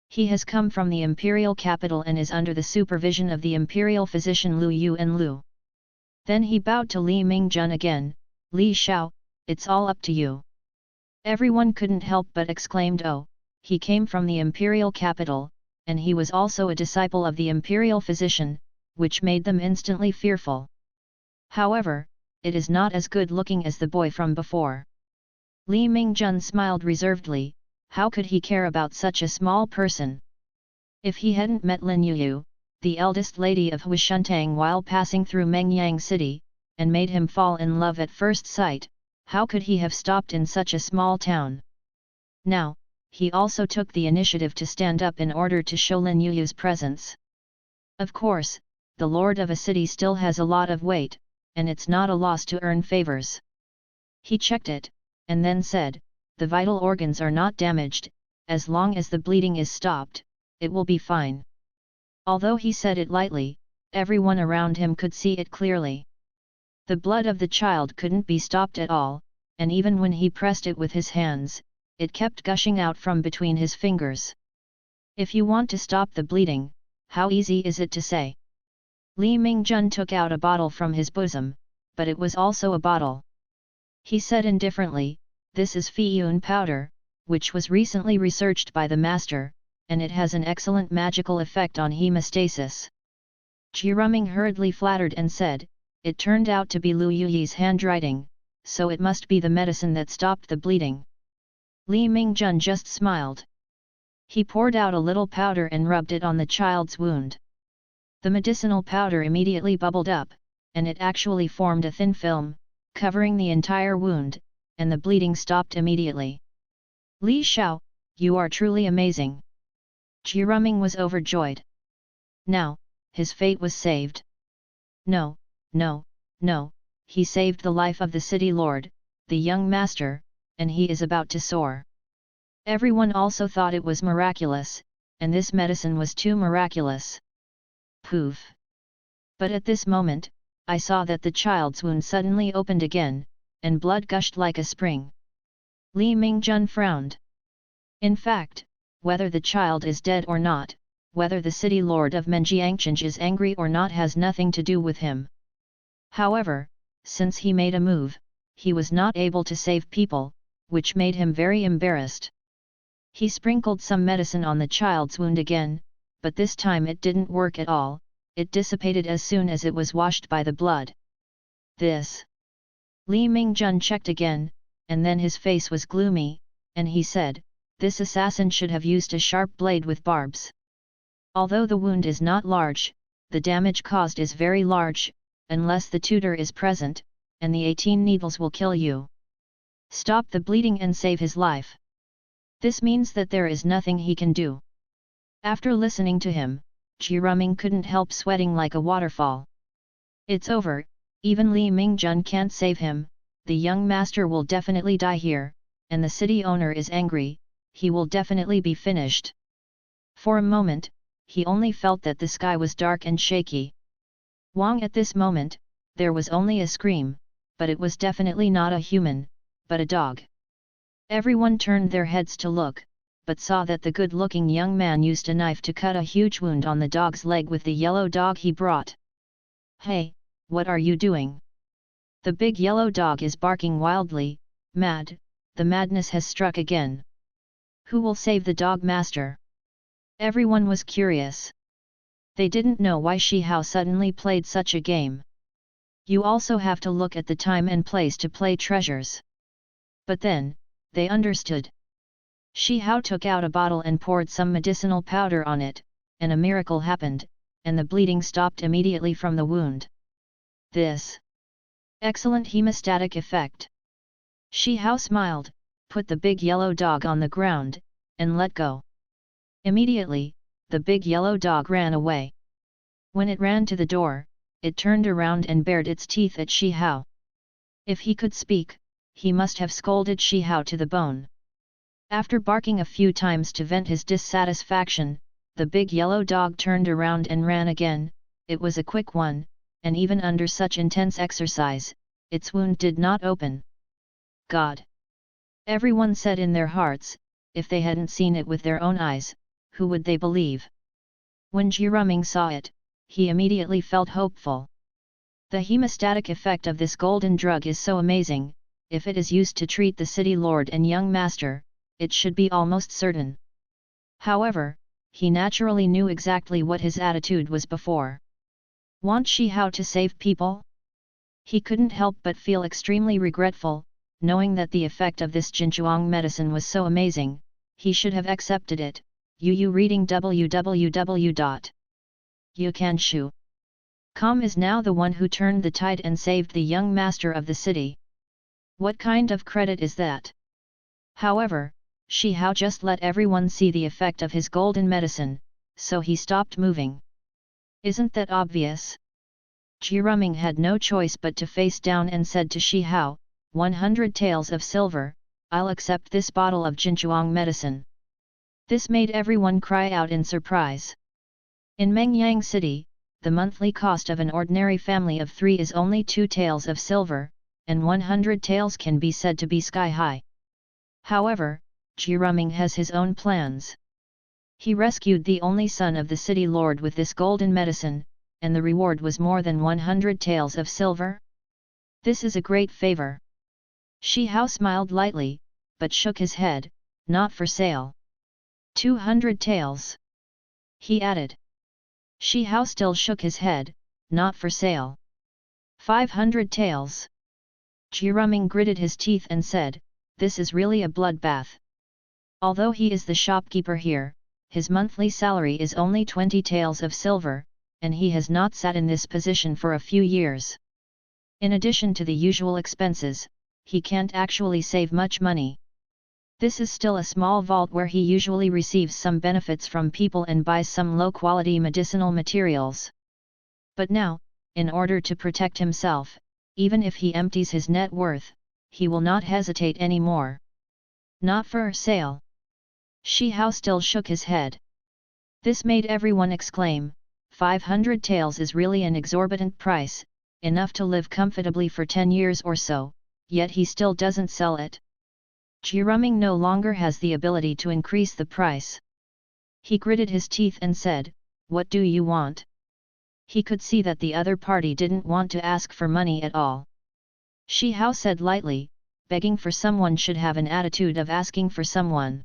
Speaker 1: He has come from the imperial capital and is under the supervision of the imperial physician Lu Yu and Lu." Then he bowed to Li Mingjun again. "Li Xiao, it's all up to you." Everyone couldn't help but exclaimed, "Oh, he came from the imperial capital, and he was also a disciple of the imperial physician," which made them instantly fearful. However, it is not as good looking as the boy from before. Li Mingjun smiled reservedly. How could he care about such a small person? If he hadn't met Lin Yu, the eldest lady of Huishuntang while passing through Mengyang City, and made him fall in love at first sight, how could he have stopped in such a small town? Now, he also took the initiative to stand up in order to show Lin Yu's presence. Of course, the lord of a city still has a lot of weight, and it's not a loss to earn favors. He checked it, and then said, "The vital organs are not damaged, as long as the bleeding is stopped, it will be fine." Although he said it lightly, everyone around him could see it clearly. The blood of the child couldn't be stopped at all, and even when he pressed it with his hands, it kept gushing out from between his fingers. If you want to stop the bleeding, how easy is it to say? Li Mingjun took out a bottle from his bosom, but it was also a bottle. He said indifferently, "This is Fiyun powder, which was recently researched by the master, and it has an excellent magical effect on hemostasis." Jiruming hurriedly flattered and said, "It turned out to be Lu Yuyi's handwriting, so it must be the medicine that stopped the bleeding." Li Mingjun just smiled. He poured out a little powder and rubbed it on the child's wound. The medicinal powder immediately bubbled up, and it actually formed a thin film, covering the entire wound, and the bleeding stopped immediately. "Li Xiao, you are truly amazing." Jiruming was overjoyed. Now, his fate was saved. No, no, no, he saved the life of the city lord, the young master, and he is about to soar. Everyone also thought it was miraculous, and this medicine was too miraculous. Poof! But at this moment, I saw that the child's wound suddenly opened again, and blood gushed like a spring. Li Mingjun frowned. In fact, whether the child is dead or not, whether the city lord of Menjiangchange is angry or not has nothing to do with him. However, since he made a move, he was not able to save people, which made him very embarrassed. He sprinkled some medicine on the child's wound again, but this time it didn't work at all, it dissipated as soon as it was washed by the blood. This. Li Mingjun checked again, and then his face was gloomy, and he said, this assassin should have used a sharp blade with barbs. Although the wound is not large, the damage caused is very large, unless the tutor is present, and the 18 needles will kill you. Stop the bleeding and save his life. This means that there is nothing he can do. After listening to him, Jiruming couldn't help sweating like a waterfall. It's over, even Li Mingjun can't save him, the young master will definitely die here, and the city owner is angry, he will definitely be finished. For a moment, he only felt that the sky was dark and shaky. Wang at this moment, there was only a scream, but it was definitely not a human, but a dog. Everyone turned their heads to look, but saw that the good-looking young man used a knife to cut a huge wound on the dog's leg with the yellow dog he brought. Hey, what are you doing? The big yellow dog is barking wildly, mad, the madness has struck again. Who will save the dog master? Everyone was curious. They didn't know why Shi Hao suddenly played such a game. You also have to look at the time and place to play treasures. But then, they understood. Shi Hao took out a bottle and poured some medicinal powder on it, and a miracle happened, and the bleeding stopped immediately from the wound. This. Excellent hemostatic effect. Shi Hao smiled, put the big yellow dog on the ground, and let go. Immediately, the big yellow dog ran away. When it ran to the door, it turned around and bared its teeth at Shi Hao. If he could speak, he must have scolded Shi Hao to the bone. After barking a few times to vent his dissatisfaction, the big yellow dog turned around and ran again. It was a quick one, and even under such intense exercise, its wound did not open. God! Everyone said in their hearts, if they hadn't seen it with their own eyes, who would they believe? When Jiruming saw it, he immediately felt hopeful. The hemostatic effect of this golden drug is so amazing, if it is used to treat the city lord and young master, it should be almost certain. However, he naturally knew exactly what his attitude was before. Want Shi Hao to save people? He couldn't help but feel extremely regretful, knowing that the effect of this Jinchuang medicine was so amazing, he should have accepted it. Yu reading www.yukanshu.com is now the one who turned the tide and saved the young master of the city. What kind of credit is that? However, Shi Hao just let everyone see the effect of his golden medicine, so he stopped moving. Isn't that obvious? Jiruming had no choice but to face down and said to Shi Hao, 100 taels of silver, I'll accept this bottle of Jinchuang medicine. This made everyone cry out in surprise. In Mengyang City, the monthly cost of an ordinary family of 3 is only 2 taels of silver, and 100 taels can be said to be sky high. However, Jiruming has his own plans. He rescued the only son of the city lord with this golden medicine, and the reward was more than 100 taels of silver. This is a great favor. Shi Hao smiled lightly, but shook his head, not for sale. 200 taels. He added. Shi Hao still shook his head, not for sale. 500 taels. Jiruming gritted his teeth and said, this is really a bloodbath. Although he is the shopkeeper here, his monthly salary is only 20 taels of silver, and he has not sat in this position for a few years. In addition to the usual expenses, he can't actually save much money. This is still a small vault where he usually receives some benefits from people and buys some low-quality medicinal materials. But now, in order to protect himself, even if he empties his net worth, he will not hesitate anymore. Not for sale. Shi Hao still shook his head. This made everyone exclaim, 500 taels is really an exorbitant price, enough to live comfortably for 10 years or so, yet he still doesn't sell it. Jiruming no longer has the ability to increase the price. He gritted his teeth and said, what do you want? He could see that the other party didn't want to ask for money at all. Shi Hao said lightly, begging for someone should have an attitude of asking for someone.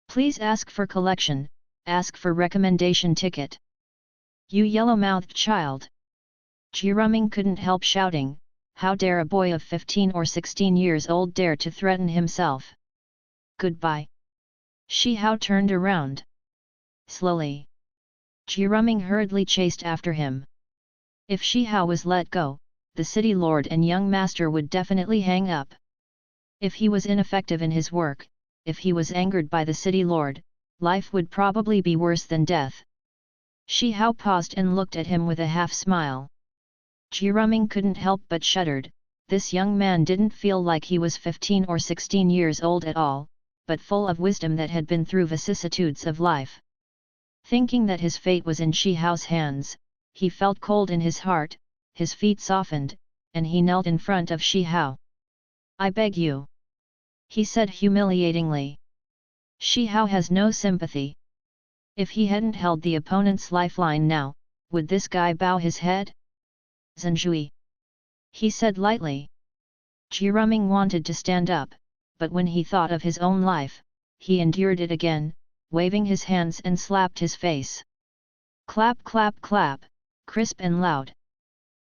Speaker 1: Please ask for collection, ask for recommendation ticket. You yellow-mouthed child! Jiruming couldn't help shouting, How dare a boy of 15 or 16 years old dare to threaten himself? Goodbye. Shi Hao turned around. Slowly. Jiruming hurriedly chased after him. If Shi Hao was let go, the city lord and young master would definitely hang up. If he was ineffective in his work, if he was angered by the city lord, life would probably be worse than death. Shi Hao paused and looked at him with a half-smile. Jiruming couldn't help but shuddered. This young man didn't feel like he was 15 or 16 years old at all, but full of wisdom that had been through vicissitudes of life. Thinking that his fate was in Shi Hao's hands, he felt cold in his heart, his feet softened, and he knelt in front of Shi Hao. "I beg you," he said humiliatingly. Shi Hao has no sympathy. If he hadn't held the opponent's lifeline now, would this guy bow his head? "Zhenjui," he said lightly. Jiruming wanted to stand up, but when he thought of his own life, he endured it again, waving his hands and slapped his face. Clap clap clap, crisp and loud.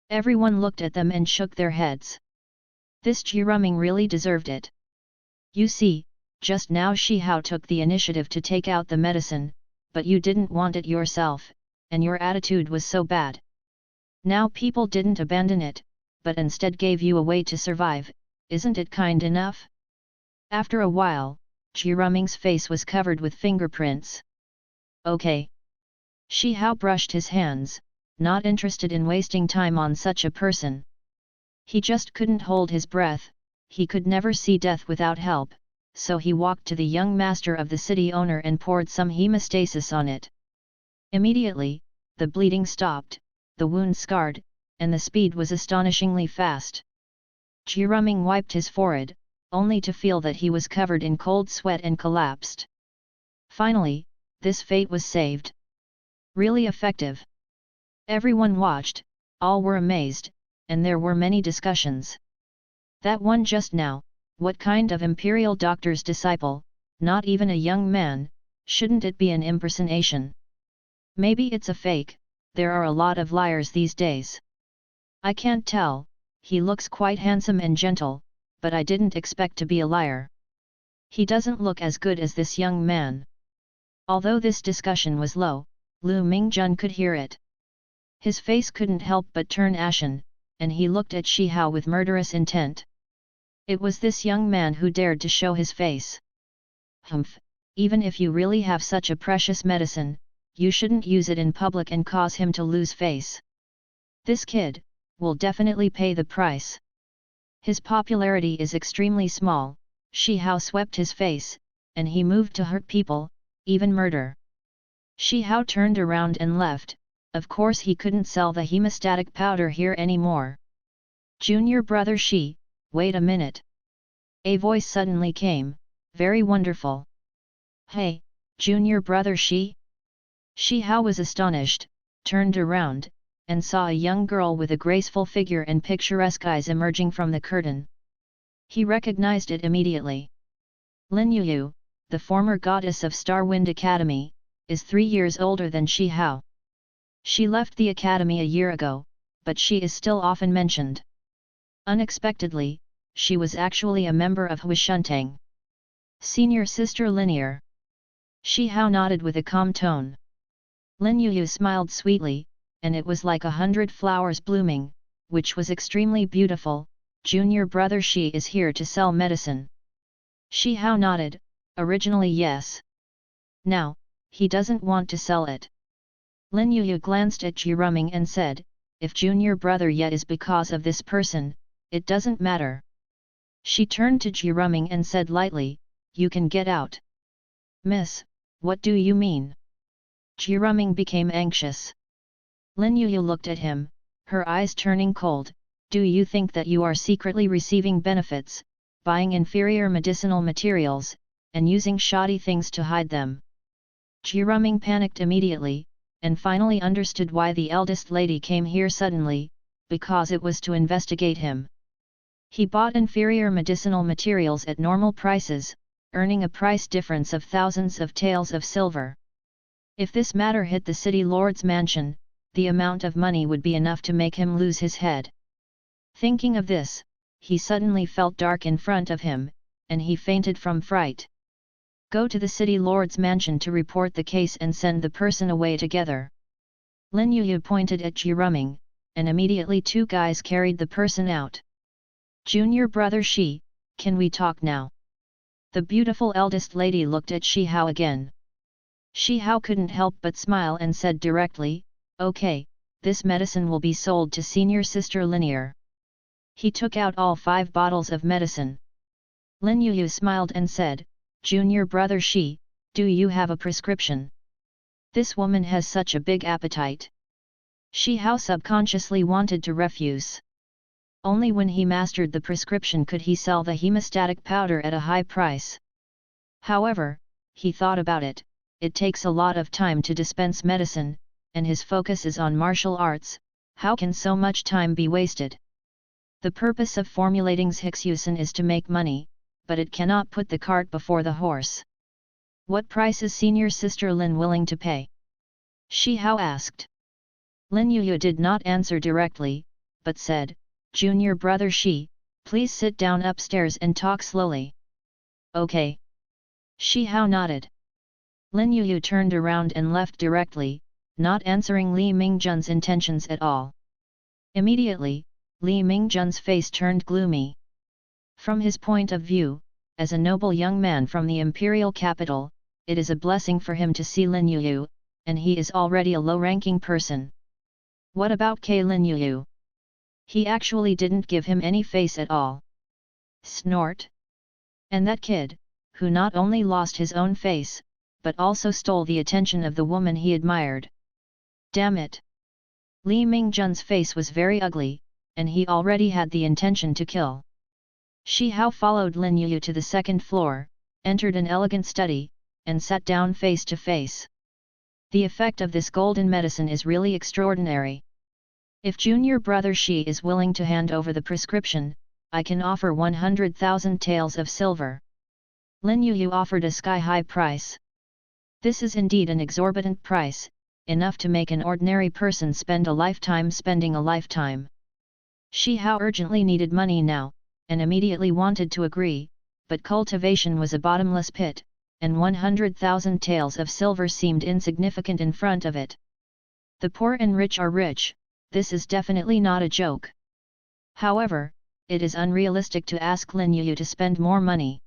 Speaker 1: Everyone looked at them and shook their heads. This Jiruming really deserved it. You see, just now Shi Hao took the initiative to take out the medicine, but you didn't want it yourself, and your attitude was so bad. Now people didn't abandon it, but instead gave you a way to survive. Isn't it kind enough? After a while, Jiruming's face was covered with fingerprints. Okay. Shi Hao brushed his hands, not interested in wasting time on such a person. He just couldn't hold his breath, he could never see death without help, so he walked to the young master of the city owner and poured some hemostasis on it. Immediately, the bleeding stopped, the wound scarred, and the speed was astonishingly fast. Jiruming wiped his forehead, only to feel that he was covered in cold sweat and collapsed. Finally, this fate was saved. Really effective. Everyone watched, all were amazed, and there were many discussions. That one just now, what kind of imperial doctor's disciple, not even a young man, shouldn't it be an impersonation? Maybe it's a fake, there are a lot of liars these days. I can't tell, he looks quite handsome and gentle, but I didn't expect to be a liar. He doesn't look as good as this young man. Although this discussion was low, Lu Mingjun could hear it. His face couldn't help but turn ashen, and he looked at Shi Hao with murderous intent. It was this young man who dared to show his face. Humph, even if you really have such a precious medicine, you shouldn't use it in public and cause him to lose face. This kid will definitely pay the price. His popularity is extremely small. Shi Hao swept his face, and he moved to hurt people, even murder. Shi Hao turned around and left. Of course he couldn't sell the hemostatic powder here anymore. Junior brother Shi, wait a minute. A voice suddenly came, very wonderful. Hey, junior brother Shi? Shi Hao was astonished, turned around, and saw a young girl with a graceful figure and picturesque eyes emerging from the curtain. He recognized it immediately. Lin Yuyu, the former goddess of Star Wind Academy, is 3 years older than Shi Hao. She left the academy a year ago, but she is still often mentioned. Unexpectedly, she was actually a member of Huishuntang. Senior sister Linear. Shi Hao nodded with a calm tone. Lin Yuyu smiled sweetly, and it was like 100 flowers blooming, which was extremely beautiful. Junior brother Shi is here to sell medicine. Shi Hao nodded, originally yes. Now, he doesn't want to sell it. Lin Yuyu glanced at Jiruming and said, if junior brother yet is because of this person, it doesn't matter. She turned to Jiruming and said lightly, you can get out. Miss, what do you mean? Jiruming became anxious. Lin Yuyu looked at him, her eyes turning cold. Do you think that you are secretly receiving benefits, buying inferior medicinal materials, and using shoddy things to hide them? Jiruming panicked immediately, and finally understood why the eldest lady came here suddenly, because it was to investigate him. He bought inferior medicinal materials at normal prices, earning a price difference of thousands of taels of silver. If this matter hit the city lord's mansion, the amount of money would be enough to make him lose his head. Thinking of this, he suddenly felt dark in front of him, and he fainted from fright. Go to the city lord's mansion to report the case and send the person away together. Lin Yuyu pointed at Jiruming, and immediately two guys carried the person out. Junior brother Shi, can we talk now? The beautiful eldest lady looked at Shi Hao again. Shi Hao couldn't help but smile and said directly, okay, this medicine will be sold to senior sister Linear. He took out all 5 bottles of medicine. Lin Yuyu smiled and said, Junior brother Shi, do you have a prescription? This woman has such a big appetite. Shi Hao subconsciously wanted to refuse. Only when he mastered the prescription could he sell the hemostatic powder at a high price. However, he thought about it, it takes a lot of time to dispense medicine, and his focus is on martial arts, how can so much time be wasted? The purpose of formulating Zhixusin is to make money, but it cannot put the cart before the horse. What price is senior sister Lin willing to pay? Shi Hao asked. Lin Yuyu did not answer directly, but said, Junior brother Shi, please sit down upstairs and talk slowly. Okay. Shi Hao nodded. Lin Yuyu turned around and left directly, not answering Li Mingjun's intentions at all. Immediately, Li Mingjun's face turned gloomy. From his point of view, as a noble young man from the imperial capital, it is a blessing for him to see Lin Yuyu, and he is already a low-ranking person. What about Lin Yuyu? He actually didn't give him any face at all. Snort! And that kid, who not only lost his own face, but also stole the attention of the woman he admired. Damn it! Li Mingjun's face was very ugly, and he already had the intention to kill. Shi Hao followed Lin Yuyu to the second floor, entered an elegant study, and sat down face to face. The effect of this golden medicine is really extraordinary. If junior brother Shi is willing to hand over the prescription, I can offer 100,000 taels of silver. Lin Yuyu offered a sky-high price. This is indeed an exorbitant price, enough to make an ordinary person spend a lifetime spending a lifetime. Shi Hao urgently needed money now, and immediately wanted to agree, but cultivation was a bottomless pit, and 100,000 taels of silver seemed insignificant in front of it. The poor and rich are rich, this is definitely not a joke. However, it is unrealistic to ask Lin Yuyu to spend more money.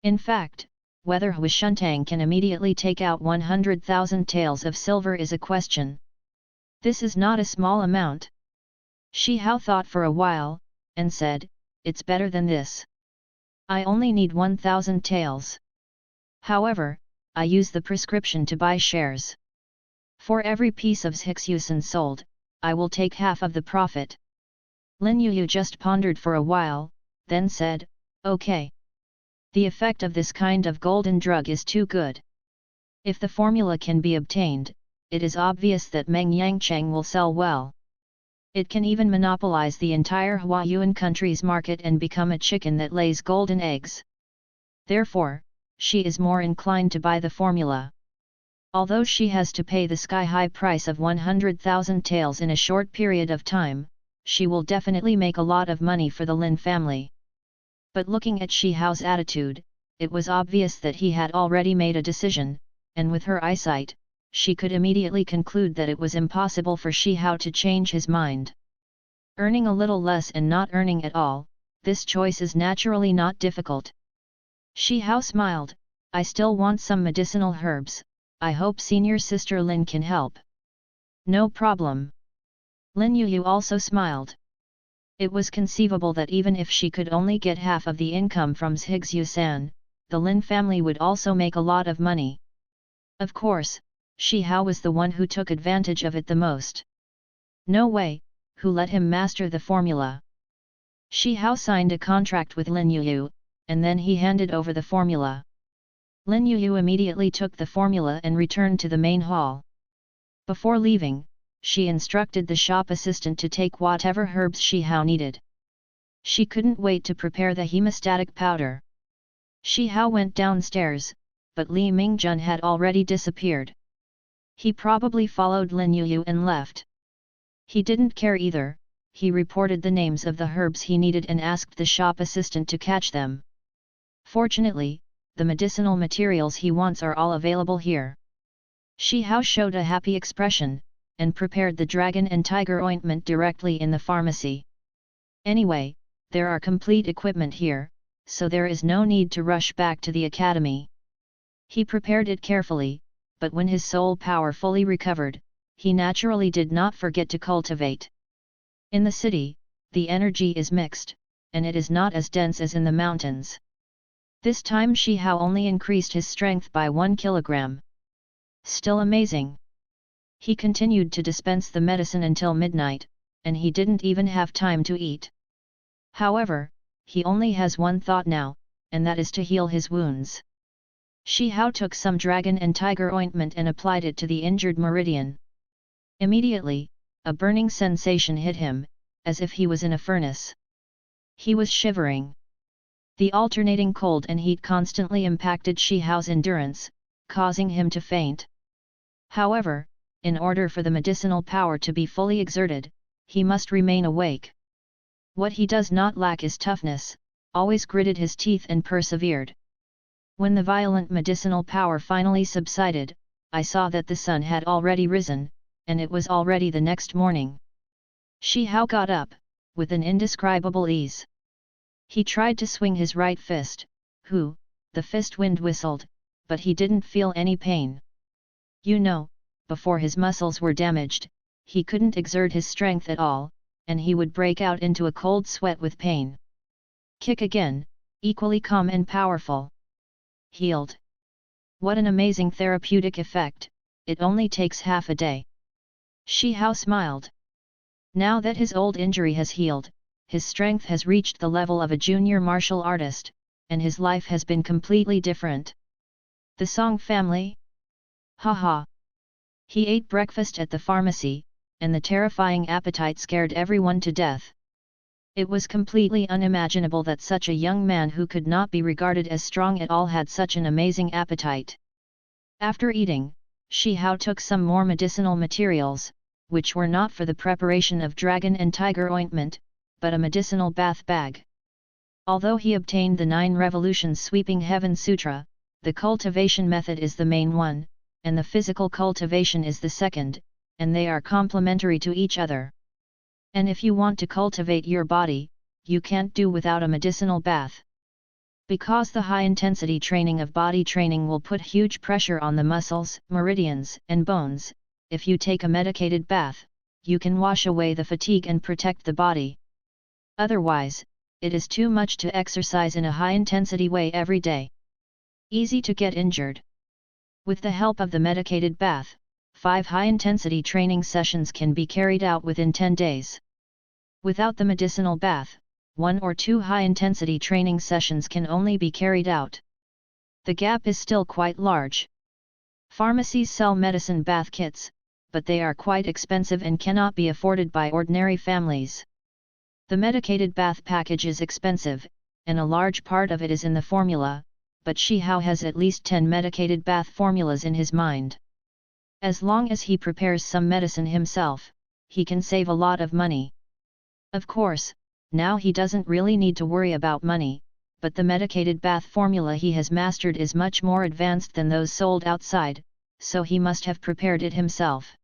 Speaker 1: In fact, whether Hui Shuntang can immediately take out 100,000 taels of silver is a question. This is not a small amount. Shi Hao thought for a while, and said, it's better than this. I only need 1,000 taels. However, I use the prescription to buy shares. For every piece of Zhixusin sold, I will take half of the profit. Lin Yuyu just pondered for a while, then said, okay. The effect of this kind of golden drug is too good. If the formula can be obtained, it is obvious that Meng Yangcheng will sell well. It can even monopolize the entire Huayuan country's market and become a chicken that lays golden eggs. Therefore, she is more inclined to buy the formula. Although she has to pay the sky-high price of 100,000 taels in a short period of time, she will definitely make a lot of money for the Lin family. But looking at Shi Hao's attitude, it was obvious that he had already made a decision, and with her eyesight, she could immediately conclude that it was impossible for Shi Hao to change his mind. Earning a little less and not earning at all, this choice is naturally not difficult. Shi Hao smiled, I still want some medicinal herbs, I hope senior sister Lin can help. No problem. Lin Yuyu also smiled. It was conceivable that even if she could only get half of the income from Zhixusan, the Lin family would also make a lot of money. Of course, Shi Hao was the one who took advantage of it the most. No way, who let him master the formula. Shi Hao signed a contract with Lin Yuyu, and then he handed over the formula. Lin Yuyu immediately took the formula and returned to the main hall. Before leaving, she instructed the shop assistant to take whatever herbs Shi Hao needed. She couldn't wait to prepare the hemostatic powder. Shi Hao went downstairs, but Li Mingjun had already disappeared. He probably followed Lin Yuyu and left. He didn't care either, he reported the names of the herbs he needed and asked the shop assistant to catch them. Fortunately, the medicinal materials he wants are all available here. Shi Hao showed a happy expression, and prepared the dragon and tiger ointment directly in the pharmacy. Anyway, there are complete equipment here, so there is no need to rush back to the academy. He prepared it carefully, but when his soul power fully recovered, he naturally did not forget to cultivate. In the city, the energy is mixed, and it is not as dense as in the mountains. This time Shi Hao only increased his strength by 1 kilogram. Still amazing. He continued to dispense the medicine until midnight, and he didn't even have time to eat. However, he only has one thought now, and that is to heal his wounds. Shi Hao took some dragon and tiger ointment and applied it to the injured meridian. Immediately, a burning sensation hit him, as if he was in a furnace. He was shivering. The alternating cold and heat constantly impacted Shi Hao's endurance, causing him to faint. However, in order for the medicinal power to be fully exerted, he must remain awake. What he does not lack is toughness, always gritted his teeth and persevered. When the violent medicinal power finally subsided, I saw that the sun had already risen, and it was already the next morning. Shi Hao got up, with an indescribable ease. He tried to swing his right fist, the fist wind whistled, but he didn't feel any pain. Before his muscles were damaged, he couldn't exert his strength at all, and he would break out into a cold sweat with pain. Kick again, equally calm and powerful. Healed. What an amazing therapeutic effect, it only takes half a day. Shi Hao smiled. Now that his old injury has healed, his strength has reached the level of a junior martial artist, and his life has been completely different. The Song family? Haha. He ate breakfast at the pharmacy, and the terrifying appetite scared everyone to death. It was completely unimaginable that such a young man who could not be regarded as strong at all had such an amazing appetite. After eating, Shi Hao took some more medicinal materials, which were not for the preparation of dragon and tiger ointment, but a medicinal bath bag. Although he obtained the 9 revolutions sweeping heaven sutra, the cultivation method is the main one, and the physical cultivation is the second, and they are complementary to each other. And if you want to cultivate your body, you can't do without a medicinal bath. Because the high-intensity training of body training will put huge pressure on the muscles, meridians, and bones, if you take a medicated bath, you can wash away the fatigue and protect the body. Otherwise, it is too much to exercise in a high-intensity way every day. Easy to get injured. With the help of the medicated bath, 5 high-intensity training sessions can be carried out within 10 days. Without the medicinal bath, 1 or 2 high-intensity training sessions can only be carried out. The gap is still quite large. Pharmacies sell medicine bath kits, but they are quite expensive and cannot be afforded by ordinary families. The medicated bath package is expensive, and a large part of it is in the formula, but Shi Hao has at least 10 medicated bath formulas in his mind. As long as he prepares some medicine himself, he can save a lot of money. Of course, now he doesn't really need to worry about money, but the medicated bath formula he has mastered is much more advanced than those sold outside, so he must have prepared it himself.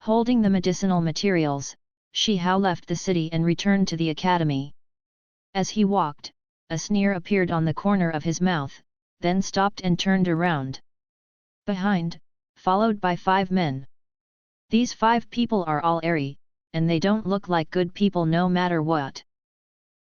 Speaker 1: Holding the medicinal materials, Shi Hao left the city and returned to the academy. As he walked, a sneer appeared on the corner of his mouth, then stopped and turned around. Behind, followed by 5 men. These 5 people are all airy, and they don't look like good people no matter what.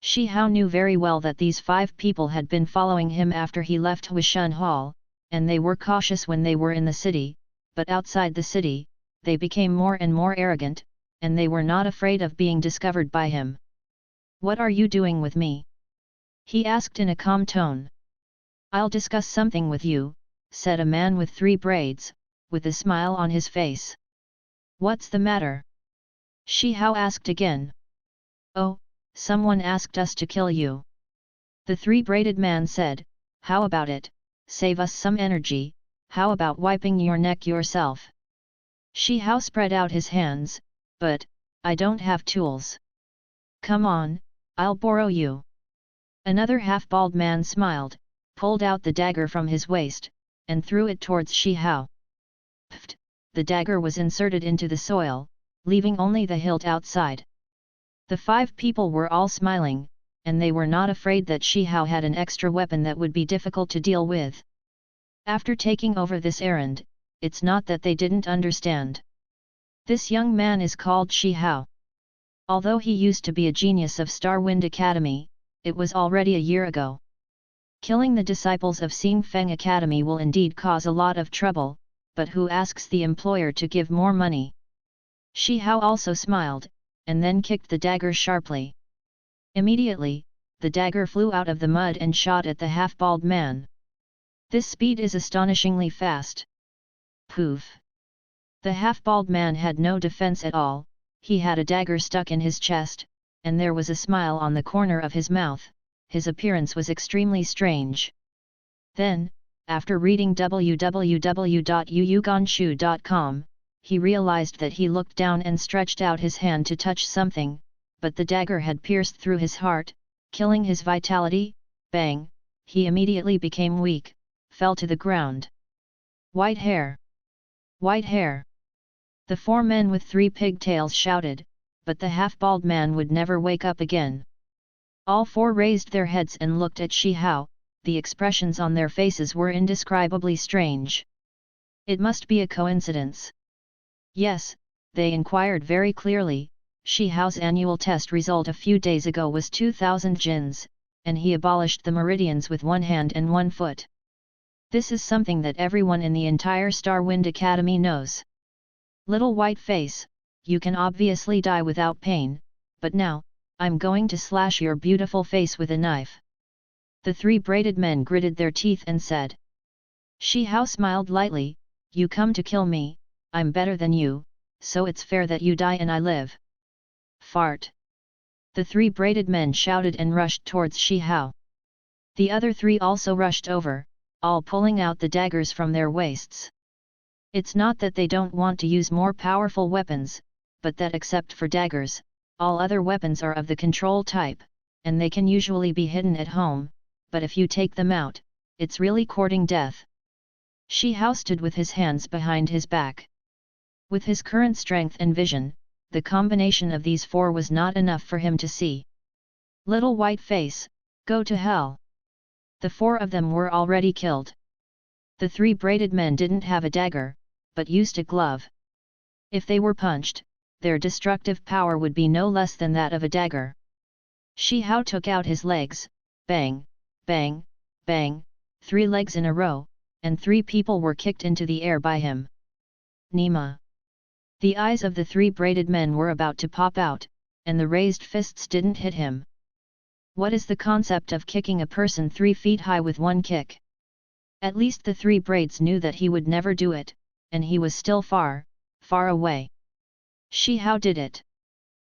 Speaker 1: Shi Hao knew very well that these 5 people had been following him after he left Huishun Hall, and they were cautious when they were in the city, but outside the city, they became more and more arrogant, and they were not afraid of being discovered by him. "What are you doing with me?" he asked in a calm tone. "I'll discuss something with you," said a man with 3 braids, with a smile on his face. "What's the matter?" Shi Hao asked again. "Oh, someone asked us to kill you." The 3-braided man said, "How about it, save us some energy, how about wiping your neck yourself?" Shi Hao spread out his hands, "But, I don't have tools." Come on, I'll borrow you. Another half-bald man smiled, pulled out the dagger from his waist, and threw it towards Shi Hao. Pft! The dagger was inserted into the soil, leaving only the hilt outside. The 5 people were all smiling, and they were not afraid that Shi Hao had an extra weapon that would be difficult to deal with. After taking over this errand, it's not that they didn't understand. This young man is called Shi Hao. Although he used to be a genius of Star Wind Academy, it was already a year ago. Killing the disciples of Xing Feng Academy will indeed cause a lot of trouble, but who asks the employer to give more money? Shi Hao also smiled, and then kicked the dagger sharply. Immediately, the dagger flew out of the mud and shot at the half-bald man. This speed is astonishingly fast. Poof! The half-bald man had no defense at all, he had a dagger stuck in his chest, and there was a smile on the corner of his mouth. His appearance was extremely strange. Then, after reading www.yuyuganshu.com, he realized that he looked down and stretched out his hand to touch something, but the dagger had pierced through his heart, killing his vitality. Bang! He immediately became weak, fell to the ground. White hair! White hair! The 4 men with 3 pigtails shouted, but the half-bald man would never wake up again. All 4 raised their heads and looked at Shi Hao. The expressions on their faces were indescribably strange. It must be a coincidence. Yes, they inquired very clearly. Shi Hao's annual test result a few days ago was 2,000 jins, and he abolished the meridians with 1 hand and 1 foot. This is something that everyone in the entire Star Wind Academy knows. Little white face, you can obviously die without pain, but now, I'm going to slash your beautiful face with a knife. The 3 braided men gritted their teeth and said. Shi Hao smiled lightly, you come to kill me, I'm better than you, so it's fair that you die and I live. Fart! The 3 braided men shouted and rushed towards Shi Hao. The other 3 also rushed over, all pulling out the daggers from their waists. It's not that they don't want to use more powerful weapons, but that except for daggers, all other weapons are of the control type, and they can usually be hidden at home, but if you take them out, it's really courting death. Shi Hao stood with his hands behind his back. With his current strength and vision, the combination of these 4 was not enough for him to see. Little white face, go to hell! The 4 of them were already killed. The 3 braided men didn't have a dagger, but used a glove. If they were punched, their destructive power would be no less than that of a dagger. Shi Hao took out his legs, bang, bang, bang, 3 legs in a row, and 3 people were kicked into the air by him. Nima! The eyes of the 3 braided men were about to pop out, and the raised fists didn't hit him. What is the concept of kicking a person 3 feet high with 1 kick? At least the 3 braids knew that he would never do it, and he was still far, far away. Shi Hao did it.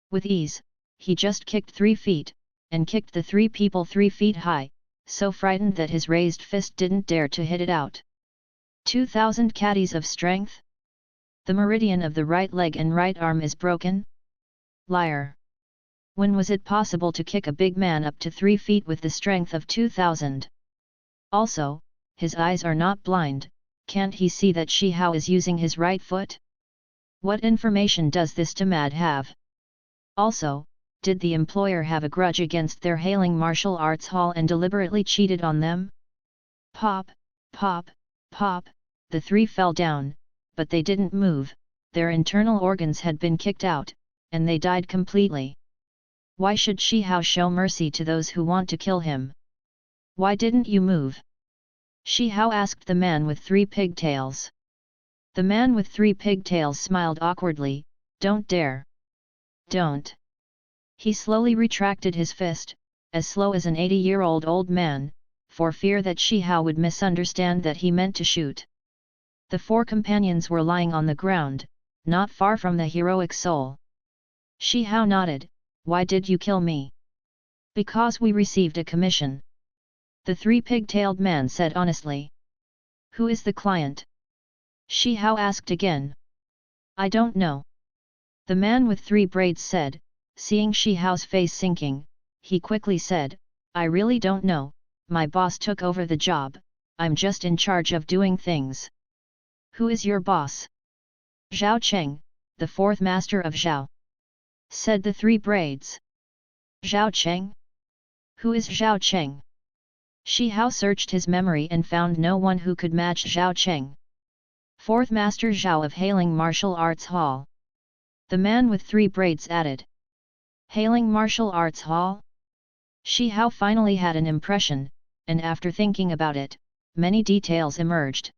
Speaker 1: With ease, he just kicked 3 feet, and kicked the 3 people 3 feet high, so frightened that his raised fist didn't dare to hit it out. 2,000 caddies of strength? The meridian of the right leg and right arm is broken? Liar! When was it possible to kick a big man up to 3 feet with the strength of 2,000? Also, his eyes are not blind, can't he see that Shi Hao is using his right foot? What information does this Tamad have? Also, did the employer have a grudge against their hailing martial arts hall and deliberately cheated on them? Pop, pop, pop, the 3 fell down, but they didn't move, their internal organs had been kicked out, and they died completely. Why should Shi Hao show mercy to those who want to kill him? Why didn't you move? Shi Hao asked the man with 3 pigtails. The man with 3 pigtails smiled awkwardly, don't dare. Don't. He slowly retracted his fist, as slow as an 80-year-old old man, for fear that Shi Hao would misunderstand that he meant to shoot. The 4 companions were lying on the ground, not far from the heroic soul. Shi Hao nodded, why did you kill me? Because we received a commission. The 3 pigtailed man said honestly. Who is the client? Shi Hao asked again. I don't know. The man with 3 braids said, Seeing Shi Hao's face sinking, he quickly said, "I really don't know, my boss took over the job, I'm just in charge of doing things." "Who is your boss?" "Zhao Cheng, the fourth master of Zhao," said the three braids. "Zhao Cheng? Who is Zhao Cheng?" Shi Hao searched his memory and found no one who could match Zhao Cheng. "Fourth master Zhao of Hailing Martial Arts Hall." The man with three braids added. "Hailing Martial Arts Hall?" Shi Hao finally had an impression, and after thinking about it, many details emerged.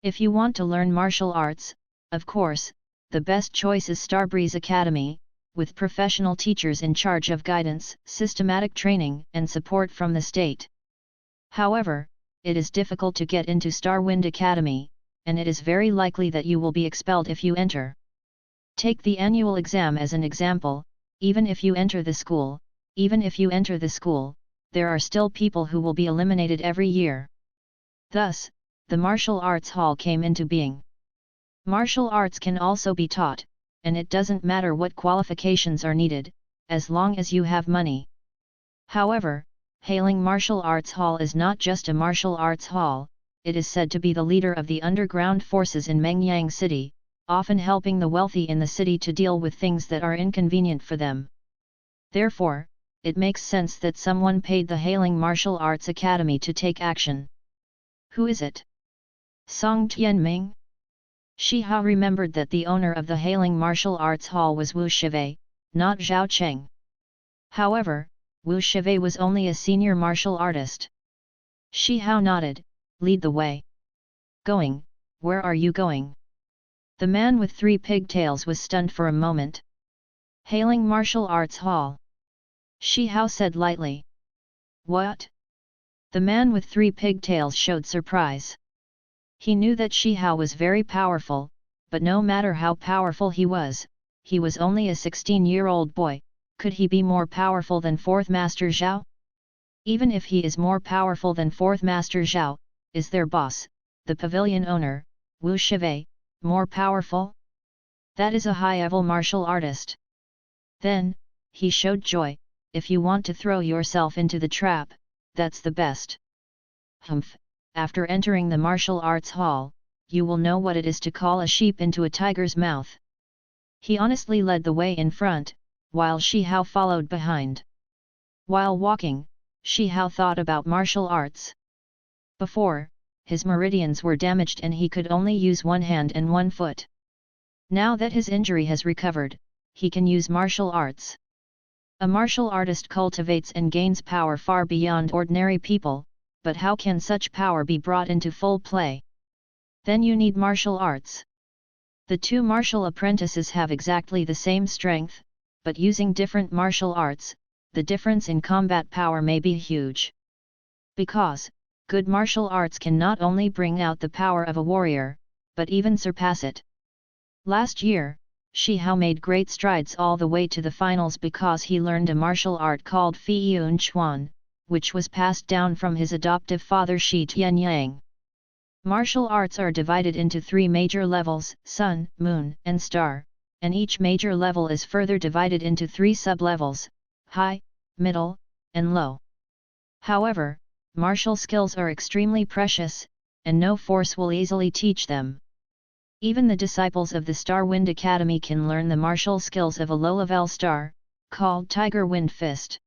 Speaker 1: If you want to learn martial arts, of course, the best choice is Starbreeze Academy, with professional teachers in charge of guidance, systematic training and support from the state. However, it is difficult to get into Starwind Academy, and it is very likely that you will be expelled if you enter. Take the annual exam as an example. Even if you enter the school, there are still people who will be eliminated every year. Thus, the martial arts hall came into being. Martial arts can also be taught, and it doesn't matter what qualifications are needed, as long as you have money. However, Hailing Martial Arts Hall is not just a martial arts hall, it is said to be the leader of the underground forces in Mengyang City, often helping the wealthy in the city to deal with things that are inconvenient for them. Therefore, it makes sense that someone paid the Hailing Martial Arts Academy to take action. Who is it? Song Tianming? Shi Hao remembered that the owner of the Hailing Martial Arts Hall was Wu Shivei, not Zhao Cheng. However, Wu Shivei was only a senior martial artist. Shi Hao nodded. "Lead the way." "Going? Where are you going?" The man with three pigtails was stunned for a moment. "Hailing Martial Arts Hall," Shi Hao said lightly. "What?" The man with three pigtails showed surprise. He knew that Shi Hao was very powerful, but no matter how powerful he was only a 16-year-old boy. Could he be more powerful than Fourth Master Zhao? Even if he is more powerful than Fourth Master Zhao, is their boss, the pavilion owner, Wu Shivei, more powerful? That is a high-level martial artist. Then, he showed joy. "If you want to throw yourself into the trap, that's the best. Humph, after entering the martial arts hall, you will know what it is to call a sheep into a tiger's mouth." He honestly led the way in front, while Shi Hao followed behind. While walking, Shi Hao thought about martial arts. Before, his meridians were damaged and he could only use one hand and one foot. Now that his injury has recovered, he can use martial arts. A martial artist cultivates and gains power far beyond ordinary people, but how can such power be brought into full play? Then you need martial arts. The two martial apprentices have exactly the same strength, but using different martial arts, the difference in combat power may be huge. Because, good martial arts can not only bring out the power of a warrior, but even surpass it. Last year, Shi Hao made great strides all the way to the finals because he learned a martial art called Fi Yun Chuan, which was passed down from his adoptive father Shi Tianyang. Martial arts are divided into three major levels: Sun, Moon, and Star, and each major level is further divided into three sub-levels: High, Middle, and Low. However, martial skills are extremely precious, and no force will easily teach them. Even the disciples of the Starwind Academy can learn the martial skills of a low-level star, called Tiger Wind Fist.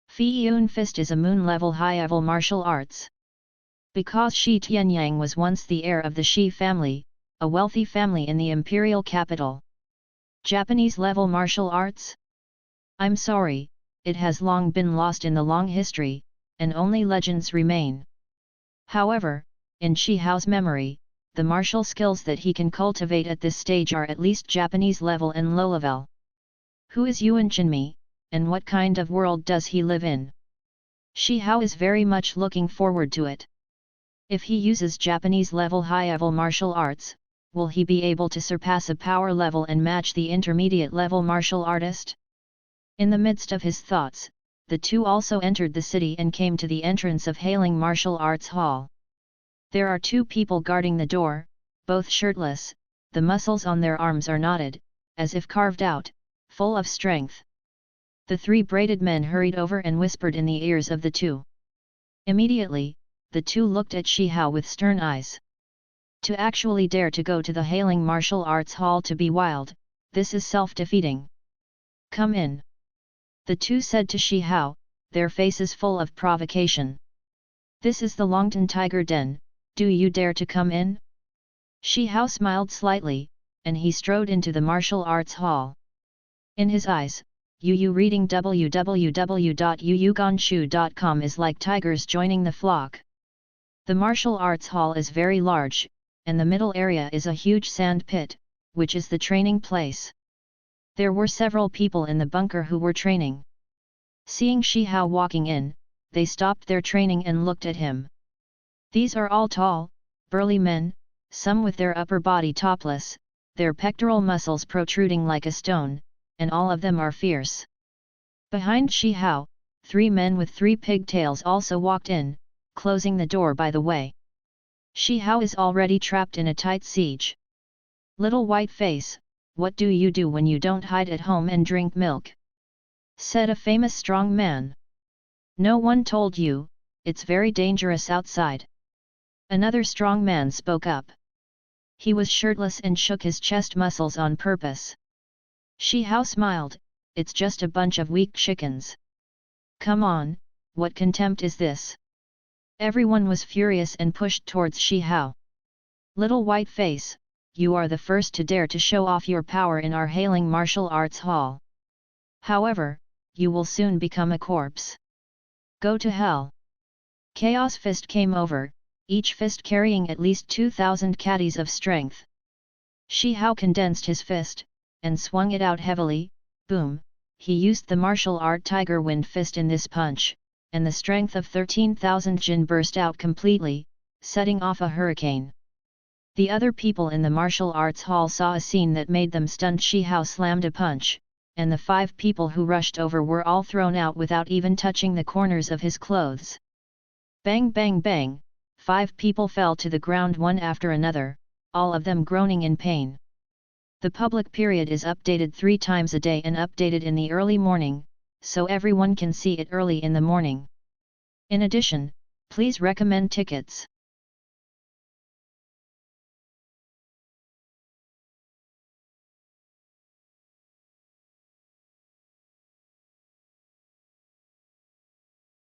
Speaker 1: Fi Yun Fist is a moon-level high-level martial arts. Because Shi Tianyang was once the heir of the Shi family, a wealthy family in the imperial capital. Japanese-level martial arts? I'm sorry, it has long been lost in the long history, and only legends remain. However, in Shi Hao's memory, the martial skills that he can cultivate at this stage are at least Japanese level and low level. Who is Yuan Jinmi, and what kind of world does he live in? Shi Hao is very much looking forward to it. If he uses Japanese level high-level martial arts, will he be able to surpass a power level and match the intermediate level martial artist? In the midst of his thoughts, the two also entered the city and came to the entrance of Hailing Martial Arts Hall. There are two people guarding the door, both shirtless, the muscles on their arms are knotted, as if carved out, full of strength. The three braided men hurried over and whispered in the ears of the two. Immediately, the two looked at Shi Hao with stern eyes. To actually dare to go to the Hailing Martial Arts Hall to be wild, this is self-defeating. Come in. The two said to Shi Hao, their faces full of provocation. This is the Longtan Tiger Den, do you dare to come in? Shi Hao smiled slightly, and he strode into the martial arts hall. In his eyes, Yu reading www.yuyuganshu.com is like tigers joining the flock. The martial arts hall is very large, and the middle area is a huge sand pit, which is the training place. There were several people in the bunker who were training. Seeing Shi Hao walking in, they stopped their training and looked at him. These are all tall, burly men, some with their upper body topless, their pectoral muscles protruding like a stone, and all of them are fierce. Behind Shi Hao, 3 men with 3 pigtails also walked in, closing the door by the way. Shi Hao is already trapped in a tight siege. Little white face, what do you do when you don't hide at home and drink milk? Said a famous strong man. No one told you, it's very dangerous outside. Another strong man spoke up. He was shirtless and shook his chest muscles on purpose. Shi Hao smiled, it's just a bunch of weak chickens. Come on, what contempt is this? Everyone was furious and pushed towards Shi Hao. Little white face, you are the first to dare to show off your power in our Hailing Martial Arts Hall. However, you will soon become a corpse. Go to hell. Chaos Fist came over, each fist carrying at least 2,000 caddies of strength. Shi Hao condensed his fist, and swung it out heavily, boom, he used the martial art Tiger Wind Fist in this punch, and the strength of 13,000 Jin burst out completely, setting off a hurricane. The other people in the martial arts hall saw a scene that made them stunned. Shi Hao slammed a punch, and the 5 people who rushed over were all thrown out without even touching the corners of his clothes. Bang bang bang, 5 people fell to the ground one after another, all of them groaning in pain. The public period is updated 3 times a day and updated in the early morning, so everyone can see it early in the morning. In addition, please recommend tickets.